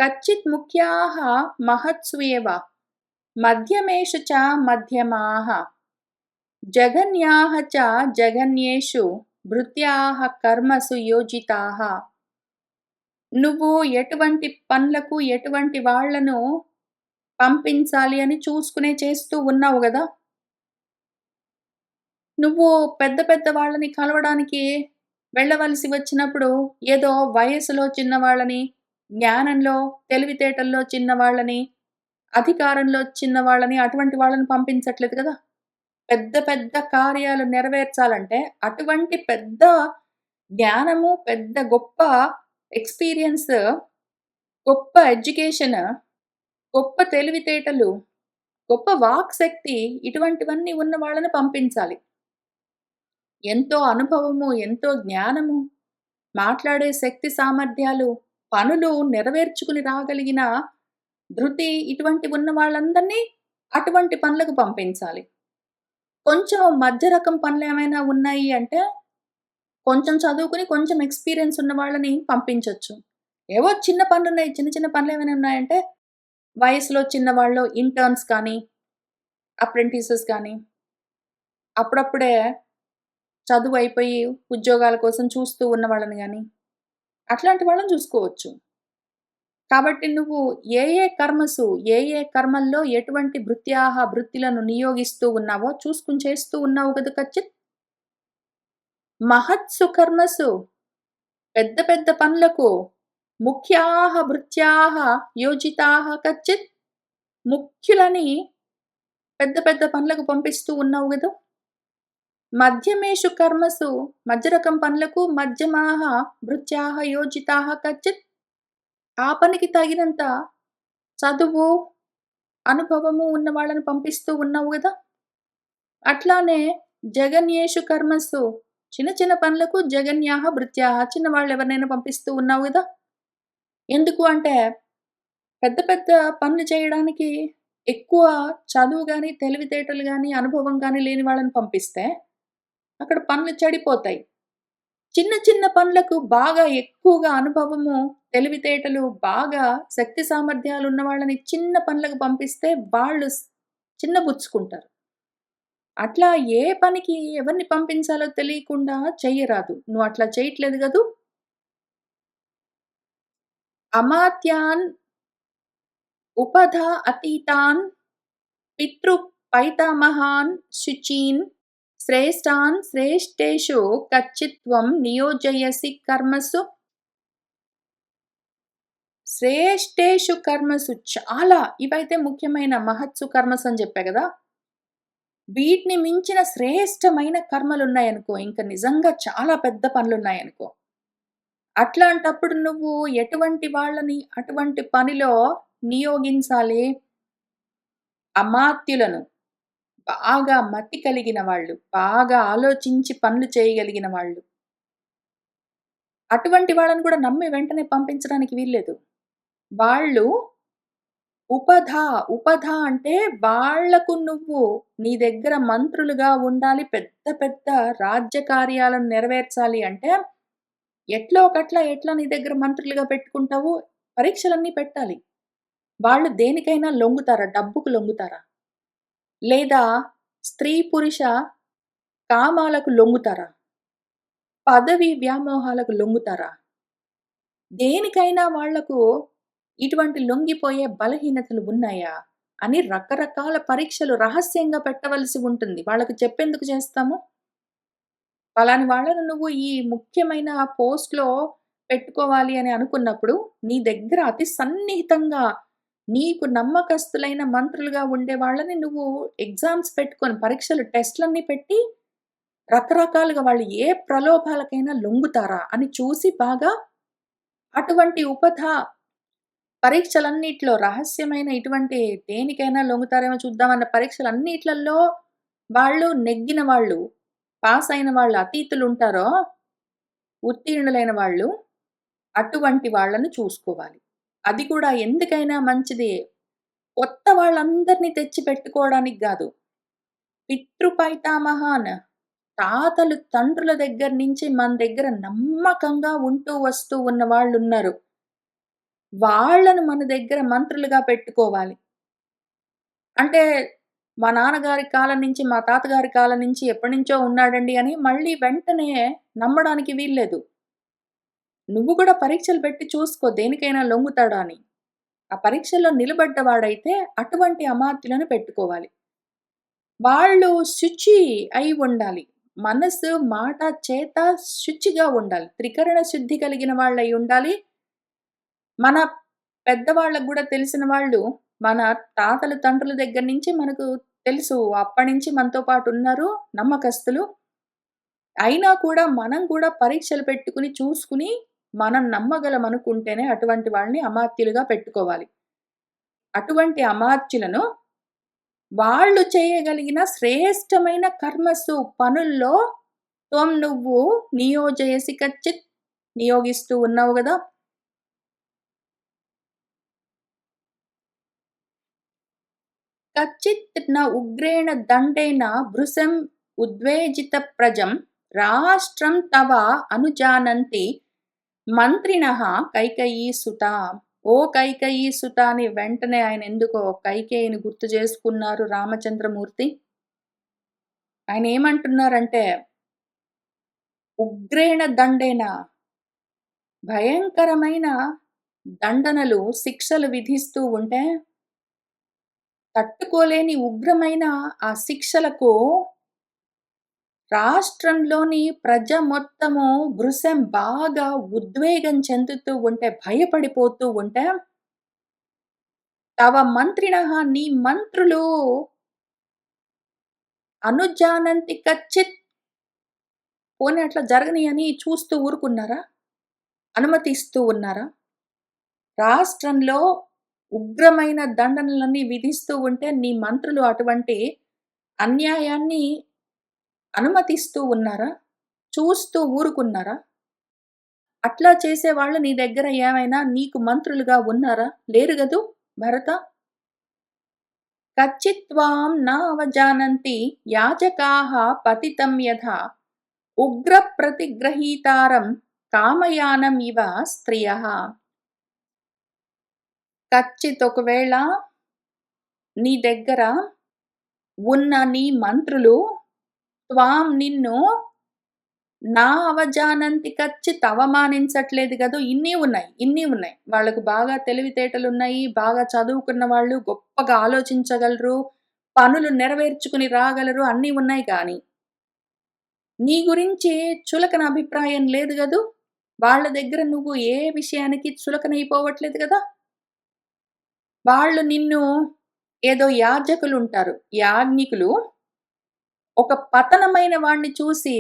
కచ్చిత్ ముఖ్యాః మహత్సు ఏవ మధ్యమేషు చ మధ్యమాః జఘన్యాః చ జఘన్యేషు భృత్యాః కర్మసు యోజితాః. నువ్వు ఎటువంటి పనులకు ఎటువంటి వాళ్ళను పంపించాలి అని చూసుకునే చేస్తూ ఉన్నావు గదా! నువ్వు పెద్ద పెద్ద వాళ్ళని కలవడానికి వెళ్ళవలసి వచ్చినప్పుడు ఏదో వయస్సులో చిన్నవాళ్ళని, జ్ఞానంలో, తెలివితేటల్లో చిన్నవాళ్ళని, అధికారంలో చిన్నవాళ్ళని అటువంటి వాళ్ళని పంపించట్లేదు కదా! పెద్ద పెద్ద కార్యాలు నెరవేర్చాలంటే అటువంటి పెద్ద జ్ఞానము, పెద్ద గొప్ప ఎక్స్‌పీరియన్స్, గొప్ప ఎడ్యుకేషన్, గొప్ప తెలివితేటలు, గొప్ప వాక్‌శక్తి ఇటువంటివన్నీ ఉన్న వాళ్ళని పంపించాలి. ఎంతో అనుభవము, ఎంతో జ్ఞానము, మాట్లాడే శక్తి సామర్థ్యాలు, పనులు నెరవేర్చుకుని రాగలిగిన ధృతి ఇటువంటివి ఉన్న వాళ్ళందరినీ అటువంటి పనులకు పంపించాలి. కొంచెం మధ్య రకం పనులేమైనా ఉన్నాయి అంటే, కొంచెం చదువుకుని కొంచెం ఎక్స్‌పీరియన్స్ ఉన్న వాళ్ళని పంపించొచ్చు. ఏవో చిన్న పనులున్నాయి, చిన్న చిన్న పనులేమైనా ఉన్నాయంటే, వయసులో చిన్నవాళ్ళు ఇంటర్న్స్ కానీ, అప్రెంటిసెస్ కానీ, అప్పుడప్పుడే చదువయిపోయి ఉద్యోగాల కోసం చూస్తూ ఉన్న వాళ్ళని గాని, అట్లాంటి వాళ్ళని చూసుకోవచ్చు. కాబట్టి నువ్వు ఏ కర్మల్లో ఎటువంటి వృత్తులను నియోగిస్తూ ఉన్నావో చూసుకొని చేస్తూ ఉన్నావు గదా కచ్చిత్. మహత్సు కర్మసు, పెద్ద పెద్ద పనులకు భృత్యాః యోజితాః కచ్చిత్. ముఖ్యులని పెద్ద పెద్ద పనులకు పంపిస్తూ ఉన్నావు గదా! మధ్యమేషు కర్మసు, మధ్య రకం పనులకు మధ్యమాః భృత్యాః యోజితాః కచ్చిత్. ఆ పనికి తగినంత చదువు, అనుభవము ఉన్న వాళ్ళని పంపిస్తూ ఉన్నావు గదా! అట్లానే జగన్యేషు కర్మసు, చిన్న చిన్న పనులకు జగన్యాః భృత్యాః, చిన్నవాళ్ళెవరినైనా పంపిస్తూ ఉన్నావు గదా! ఎందుకు అంటే, పెద్ద పెద్ద పనులు చేయడానికి ఎక్కువ చదువు గాని, తెలివితేటలు గాని, అనుభవం గాని లేని వాళ్ళని పంపిస్తే, అక్కడ పనులు చెడిపోతాయి. చిన్న చిన్న పనులకు బాగా ఎక్కువగా అనుభవము, తెలివితేటలు, బాగా శక్తి సామర్థ్యాలు ఉన్న వాళ్ళని చిన్న పనులకు పంపిస్తే వాళ్ళు చిన్నబుచ్చుకుంటారు. అట్లా ఏ పనికి ఎవరిని పంపించాలో తెలియకుండా చెయ్యరాదు. నువ్వు అట్లా చేయట్లేదు గదూ! అమాత్యాన్ ఉపధా అతీతాన్ పితృ పైతామహాన్ శుచీన్ శ్రేష్ఠాన్ శ్రేష్ఠేషు కచ్చిత్వం నియోజయసి కర్మసు. శ్రేష్ఠేషు కర్మసు, చాలా ఇవైతే ముఖ్యమైన మహత్సు కర్మసు అని చెప్పా గదా! వీటిని మించిన శ్రేష్టమైన కర్మలున్నాయనుకో, ఇంక నిజంగా చాలా పెద్ద పనులున్నాయనుకో, అట్లాంటప్పుడు నువ్వు ఎటువంటి వాళ్ళని అటువంటి పనిలో నియోగించాలి? అమాత్యులను, బాగా మతి కలిగిన వాళ్ళు, బాగా ఆలోచించి పనులు చేయగలిగిన వాళ్ళు. అటువంటి వాళ్ళని కూడా నమ్మి వెంటనే పంపించడానికి వీల్లేదు. వాళ్ళు ఉపధ అంటే వాళ్లకు నువ్వు నీ దగ్గర మంత్రులుగా ఉండాలి. పెద్ద పెద్ద రాజ్య కార్యాలను నెరవేర్చాలి అంటే ఎట్లా నీ దగ్గర మంత్రులుగా పెట్టుకుంటావు? పరీక్షలన్నీ పెట్టాలి. వాళ్ళు దేనికైనా లొంగుతారా? డబ్బుకు లొంగుతారా? లేదా స్త్రీ పురుష కామాలకు లొంగుతారా? పదవి వ్యామోహాలకు లొంగుతారా? దేనికైనా వాళ్లకు ఇటువంటి లొంగిపోయే బలహీనతలు ఉన్నాయా అని రకరకాల పరీక్షలు రహస్యంగా పెట్టవలసి ఉంటుంది. వాళ్ళకి చెప్పెందుకు చేస్తాము? పలాని వాళ్ళను నువ్వు ఈ ముఖ్యమైన పోస్ట్‌లో పెట్టుకోవాలి అని అనుకున్నప్పుడు, నీ దగ్గర అతి సన్నిహితంగా నీకు నమ్మకస్తులైన మంత్రులుగా ఉండే వాళ్ళని నువ్వు ఎగ్జామ్స్ పెట్టుకొని పరీక్షలు టెస్ట్‌లన్నీ పెట్టి రకరకాలుగా వాళ్ళు ఏ ప్రలోభాలకైనా లొంగుతారా అని చూసి బాగా అటువంటి పరీక్షలన్నిట్లో రహస్యమైన ఇటువంటి దేనికైనా లొంగుతారేమో చూద్దామన్న పరీక్షలన్నిట్లల్లో వాళ్ళు నెగ్గిన వాళ్ళు, పాస్ అయిన వాళ్ళు అతీతులుంటారో, ఉత్తీర్ణులైన వాళ్ళు, అటువంటి వాళ్ళని చూసుకోవాలి. అది కూడా ఎందుకైనా మంచిది. కొత్త వాళ్ళందరిని తెచ్చి పెట్టుకోవడానికి గాదు. పితృపైతామహాన్ తాతలు, తండ్రుల దగ్గర నుంచి మన దగ్గర నమ్మకంగా ఉంటూ వస్తూ ఉన్న వాళ్ళున్నారు. వాళ్ళను మన దగ్గర మంత్రులుగా పెట్టుకోవాలి. అంటే మా నాన్నగారి కాలం నుంచి, మా తాతగారి కాలం నుంచి ఎప్పటినుంచో ఉన్నాడండి అని మళ్ళీ వెంటనే నమ్మడానికి వీల్లేదు. నువ్వు కూడా పరీక్షలు పెట్టి చూసుకో దేనికైనా లొంగుతాడా అని. ఆ పరీక్షల్లో నిలబడ్డవాడైతే అటువంటి అమాత్యులను పెట్టుకోవాలి. వాళ్ళు శుచి అయి ఉండాలి. మనసు, మాట, చేత శుచిగా ఉండాలి. త్రికరణ శుద్ధి కలిగిన వాళ్ళై ఉండాలి. మన పెద్దవాళ్ళకి గూడా తెలిసిన వాళ్ళు, మన తాతలు, తండ్రుల దగ్గర నుంచి మనకు తెలుసు. అప్పటినుంచి మనతో పాటున్నారు నమ్మకస్తులు. అయినా కూడా మనం కూడా పరీక్షలు పెట్టుకొని, చూసుకొని, మనం నమ్మగలమనుకుంటేనే అటువంటి వాళ్ళని అమాత్యులుగా పెట్టుకోవాలి. అటువంటి అమాత్యులను వాళ్ళు చేయగలిగిన శ్రేష్టమైన కర్మసు పనుల్లో నువ్వు నియోజయసి కచ్చిత్ నియోగిస్తూ ఉన్నావు గదా! కచ్చిత్ న ఉగ్రేణ దండేన భృశం ఉద్వేజితప్రజం రాష్ట్రం తవ అనుజానంతి మంత్రిణః కైకేయీసుత. ఓ కైకేయీసుత అని వెంటనే ఆయన ఎందుకో కైకేయిని గుర్తు చేసుకున్నారు రామచంద్రమూర్తి. ఆయన ఏమంటున్నారంటే, ఉగ్రేణ దండేన భయంకరమైన దండనలు, శిక్షలు విధిస్తూ ఉంటే తట్టుకోలేని ఉగ్రమైన ఆ శిక్షలకు రాష్ట్రంలోని ప్రజ మొత్తము భృశం బాగా ఉద్వేగం చెందుతూ ఉంటే, భయపడిపోతూ ఉంటే, తవ మంత్రిణః నీ మంత్రులు అనుజానంతి కచ్చిత్ పోనీ అట్లా జరగనీయని చూస్తూ ఊరుకున్నారా? అనుమతిస్తూ ఉన్నారా? రాష్ట్రంలో ఉగ్రమైన దండనలన్నీ విధిస్తూ ఉంటే, నీ మంత్రులు అటువంటి అన్యాయాన్ని అనుమతిస్తూ ఉన్నారా? చూస్తూ ఊరుకున్నారా? అట్లా చేసేవాళ్ళు నీ దగ్గర ఏమైనా నీకు మంత్రులుగా ఉన్నారా? లేరు గదూ భరత. కచ్చిత్వాం న అవజానంతి యాజకాః పతితం యథా ఉగ్ర ప్రతిగ్రహీతారం కామయానం ఇవ స్త్రియః. కచ్చిత్ ఒకవేళ నీ దగ్గర ఉన్న నీ మంత్రులు నిన్ను నా అవజానంతి కచ్చిత్ అవమానించట్లేదు గదూ. ఇన్ని ఉన్నాయి. వాళ్ళకు బాగా తెలివితేటలున్నాయి. బాగా చదువుకున్న వాళ్ళు, గొప్పగా ఆలోచించగలరు. పనులు నెరవేర్చుకుని రాగలరు. అన్నీ ఉన్నాయి గానీ, నీ గురించి చులకన అభిప్రాయం లేదు గదూ. వాళ్ళ దగ్గర నువ్వు ఏ విషయానికి చులకనైపోవట్లేదు గదా! వాళ్ళు నిన్ను ఏదో యాజకులుంటారు. యాజ్ఞికులు ఒక పతనమైన వాడిని చూసి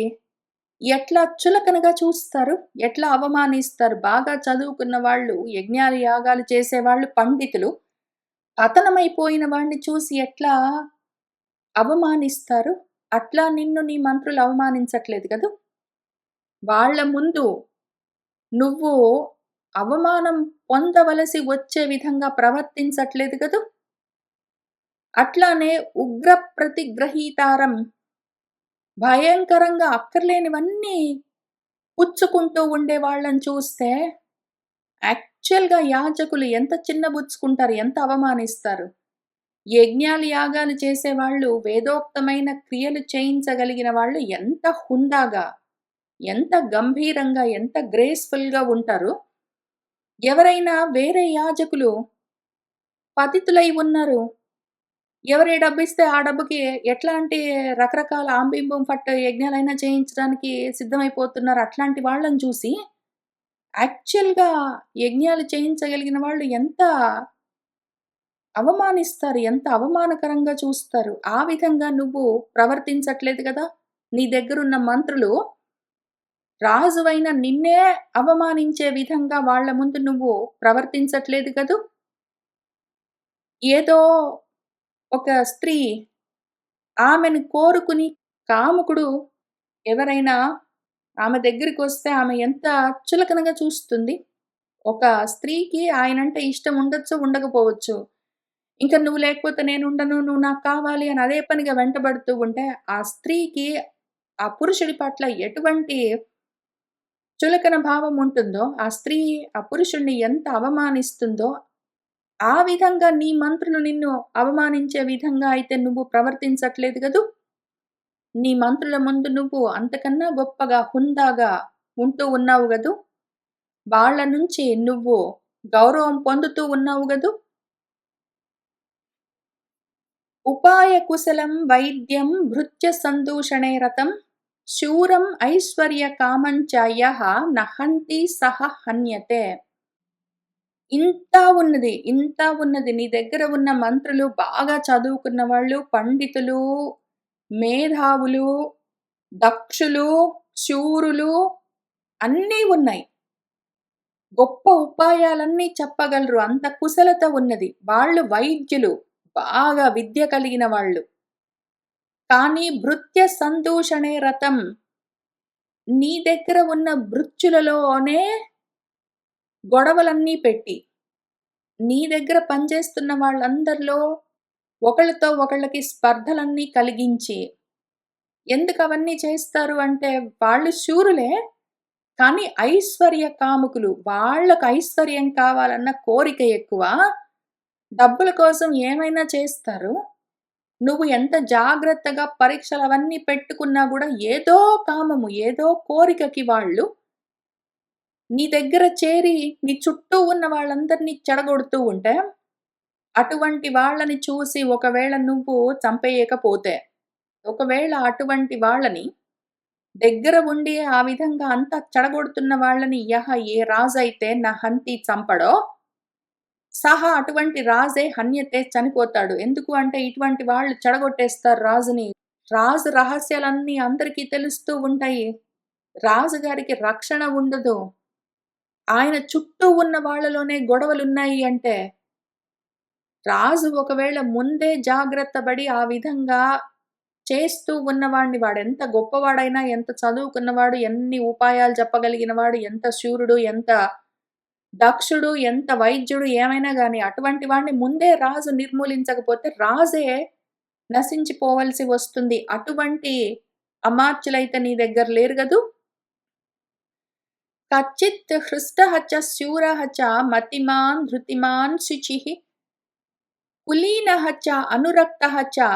ఎట్లా చులకనగా చూస్తారు? ఎట్లా అవమానిస్తారు? బాగా చదువుకున్న వాళ్ళు, యజ్ఞాలు, యాగాలు చేసేవాళ్ళు, పండితులు పతనమైపోయిన వాడిని చూసి ఎట్లా అవమానిస్తారు? అట్లా నిన్ను నీ మంత్రులు అవమానించట్లేదు కదూ! వాళ్ళ ముందు నువ్వు అవమానం పొందవలసి వచ్చే విధంగా ప్రవర్తించట్లేదు కదూ! అట్లానే ఉగ్ర ప్రతిగ్రహీతారం భయంకరంగా అక్కర్లేనివన్నీ పుచ్చుకుంటూ ఉండే వాళ్ళని చూస్తే, యాక్చువల్‌గా యాజకులు ఎంత చిన్నబుచ్చుకుంటారు, ఎంత అవమానిస్తారు. యజ్ఞాలు, యాగాలు చేసేవాళ్ళు, వేదోక్తమైన క్రియలు చేయించగలిగిన వాళ్ళు ఎంత హుందాగా, ఎంత గంభీరంగా, ఎంత గ్రేస్‌ఫుల్‌గా ఉంటారు. ఎవరైనా వేరే యాజకులు పతితులై ఉన్నారు. ఎవరు డబ్బిస్తే ఆ డబ్బుకి ఎట్లాంటి రకరకాల ఆంబింబం ఫట్ యజ్ఞాలైనా చేయించడానికి సిద్ధమైపోతున్నారు. అట్లాంటి వాళ్ళని చూసి యాక్చువల్‌గా యజ్ఞాలు చేయించగలిగిన వాళ్ళు ఎంత అవమానిస్తారు. ఎంత అవమానకరంగా చూస్తారు. ఆ విధంగా నువ్వు ప్రవర్తించట్లేదు గదా! నీ దగ్గరున్న మంత్రులు రాజువైన నిన్నే అవమానించే విధంగా వాళ్ళ ముందు నువ్వు ప్రవర్తించట్లేదు కదూ! ఏదో ఒక స్త్రీ ఆమెను కోరుకుని కాముకుడు ఎవరైనా ఆమె దగ్గరికొస్తే ఆమె ఎంత చులకనగా చూస్తుంది. ఒక స్త్రీకి ఆయనంటే ఇష్టం ఉండొచ్చు, ఉండకపోవచ్చు. ఇంక నువ్వు లేకపోతే నేనుండను, నువ్వు నాకు కావాలి అని అదే పనిగా వెంటబడుతూ ఉంటే, ఆ స్త్రీకి ఆ పురుషుడి పట్ల ఎటువంటి చులకన భావం ఉంటుందో, ఆ స్త్రీ ఆ పురుషుడిని ఎంత అవమానిస్తుందో, ఆ విధంగా నీ మంత్రులు నిన్ను అవమానించే విధంగా అయితే నువ్వు ప్రవర్తించట్లేదు గదూ! నీ మంత్రుల ముందు నువ్వు అంతకన్నా గొప్పగా, హుందాగా ఉంటూ ఉన్నావు గదూ! వాళ్ళ నుంచి నువ్వు గౌరవం పొందుతూ ఉన్నావు గదూ! ఉపాయ కుశలం వైద్యం భృత్య సందూషణే రతం శూరం ఐశ్వర్య కామంచ యః నహంతి సహ హన్యతే. ఇంత ఉన్నది నీ దగ్గర ఉన్న మంత్రులు బాగా చదువుకున్న వాళ్ళు, పండితులు, మేధావులు, దక్షులు, శూరులు అన్నీ ఉన్నాయి. గొప్ప ఉపాయాలన్నీ చెప్పగలరు. అంత కుశలత ఉన్నది. వాళ్ళు వైద్యులు. బాగా విద్య కలిగిన వాళ్ళు. కానీ భృత్య సందూషణే రతం. నీ దగ్గర ఉన్న భృత్యులలోనే గొడవలన్నీ పెట్టి, నీ దగ్గర పనిచేస్తున్న వాళ్ళందరిలో ఒకళ్ళతో ఒకళ్ళకి స్పర్ధలన్నీ కలిగించి, ఎందుకవన్నీ చేస్తారు అంటే వాళ్ళు శూరులే. కానీ ఐశ్వర్య కాముకులు. వాళ్ళకి ఐశ్వర్యం కావాలన్న కోరిక ఎక్కువ. డబ్బుల కోసం ఏమైనా చేస్తారు. నువ్వు ఎంత జాగ్రత్తగా పరీక్షలవన్నీ పెట్టుకున్నా గూడా ఏదో కామము, ఏదో కోరికకి వాళ్ళు నీ దగ్గర చేరి నీ చుట్టూ ఉన్న వాళ్ళందరినీ చెడగొడుతూ ఉంటే, అటువంటి వాళ్ళని చూసి ఒకవేళ నువ్వు చంపేయకపోతే, ఒకవేళ అటువంటి వాళ్ళని దగ్గర ఉండి ఆ విధంగా అంతా చెడగొడుతున్న వాళ్ళని ఏ రాజైతే నహంతి చంపడో, సహా అటువంటి రాజే హన్యతే చనిపోతాడు. ఎందుకు అంటే ఇటువంటి వాళ్ళు చెడగొట్టేస్తారు రాజుని. రాజు రహస్యాలన్నీ అందరికీ తెలుస్తూ ఉంటాయి. రాజుగారికి రక్షణ ఉండదు. ఆయన చుట్టూ ఉన్న వాళ్ళలోనే గొడవలున్నాయి అంటే, రాజు ఒకవేళ ముందే జాగ్రత్త పడి ఆ విధంగా చేస్తూ ఉన్నవాడిని వాడెంత గొప్పవాడైనా, ఎంత చదువుకున్నవాడు, ఎన్ని ఉపాయాలు చెప్పగలిగిన వాడు, ఎంత శూరుడు, ఎంత దక్షుడు, ఎంత వైద్యుడు ఏమైనా గాని అటువంటి వాడిని ముందే రాజు నిర్మూలించకపోతే రాజే నశించిపోవలసి వస్తుంది. అటువంటి అమాత్యులైతే నీ దగ్గర లేరు గదూ! కచ్చిత్ హృష్టః చ శూరః చ మతిమాన్ ధృతిమాన్ శుచిః కులీనః చ అనురక్తః చ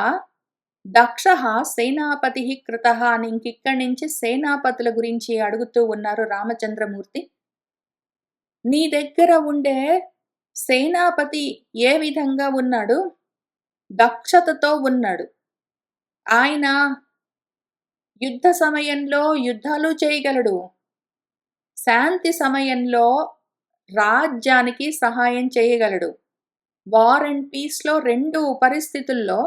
దక్షః సేనాపతిః కృతః అని ఇంకిక్కడి నుంచి సేనాపతుల గురించి అడుగుతూ ఉన్నారు రామచంద్రమూర్తి. నీ దగ్గర ఉండే సేనాపతి ఏ విధంగా ఉన్నాడు? దక్షతతో ఉన్నాడు. ఆయన యుద్ధ సమయంలో యుద్ధాలు చేయగలడు. శాంతి సమయంలో రాజ్యానికి సహాయం చేయగలడు. వార్ అండ్ పీస్‌లో 2 పరిస్థితుల్లో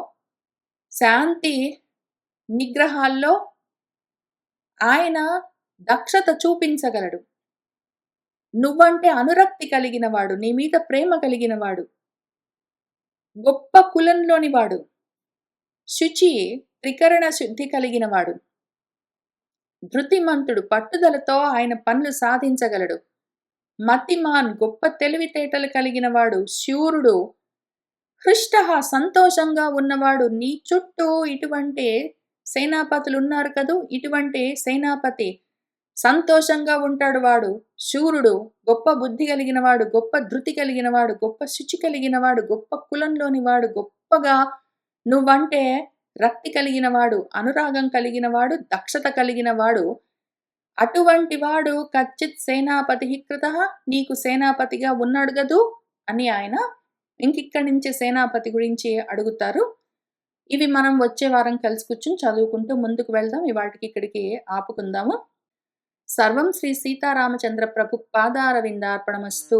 శాంతి నిగ్రహాల్లో ఆయన దక్షత చూపించగలడు. నువ్వంటే అనురక్తి కలిగినవాడు. నీ మీద ప్రేమ కలిగినవాడు. గొప్ప కులంలోని వాడు. శుచి, త్రికరణ శుద్ధి కలిగినవాడు. ధృతిమంతుడు. పట్టుదలతో ఆయన పనులు సాధించగలడు. మతిమాన్ గొప్ప తెలివితేటలు కలిగినవాడు. శూరుడు. హృష్టః సంతోషంగా ఉన్నవాడు. నీ చుట్టూ ఇటువంటి సేనాపతులున్నారు కదూ! ఇటువంటి సేనాపతి సంతోషంగా ఉంటాడు వాడు. శూరుడు. గొప్ప బుద్ధి కలిగినవాడు. గొప్ప ధృతి కలిగినవాడు. గొప్ప శుచి కలిగినవాడు. గొప్ప కులంలోని వాడు. గొప్పగా నువ్వంటే రక్తి కలిగినవాడు. అనురాగం కలిగినవాడు. దక్షత కలిగినవాడు. అటువంటి వాడు కచ్చిత్ సేనాపతిః కృతః నీకు సేనాపతిగా ఉన్నాడు గదూ! అని ఆయన ఇంకిక్కడి నుంచి సేనాపతి గురించి అడుగుతారు. ఇవి మనం వచ్చే వారం కలిసి కూర్చొని చదువుకుంటూ ముందుకు వెళ్దాం. ఇవాల్టికి ఇక్కడికి ఆపుకుందాము. సర్వం శ్రీ సీతారామచంద్ర ప్రభు పాదారవిందార్పణమస్తు.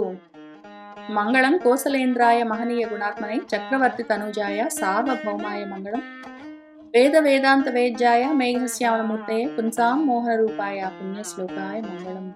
మంగళం కోసలేంద్రాయ మహనీయ గుణాత్మనే చక్రవర్తి తనూజాయ సార్వభౌమాయ మంగళం. వేద వేదాంత వేద్యాయ మేఘశ్యామలమూర్తయే పుంసాం మోహన రూపాయ పుణ్యశ్లోకాయ మంగళం.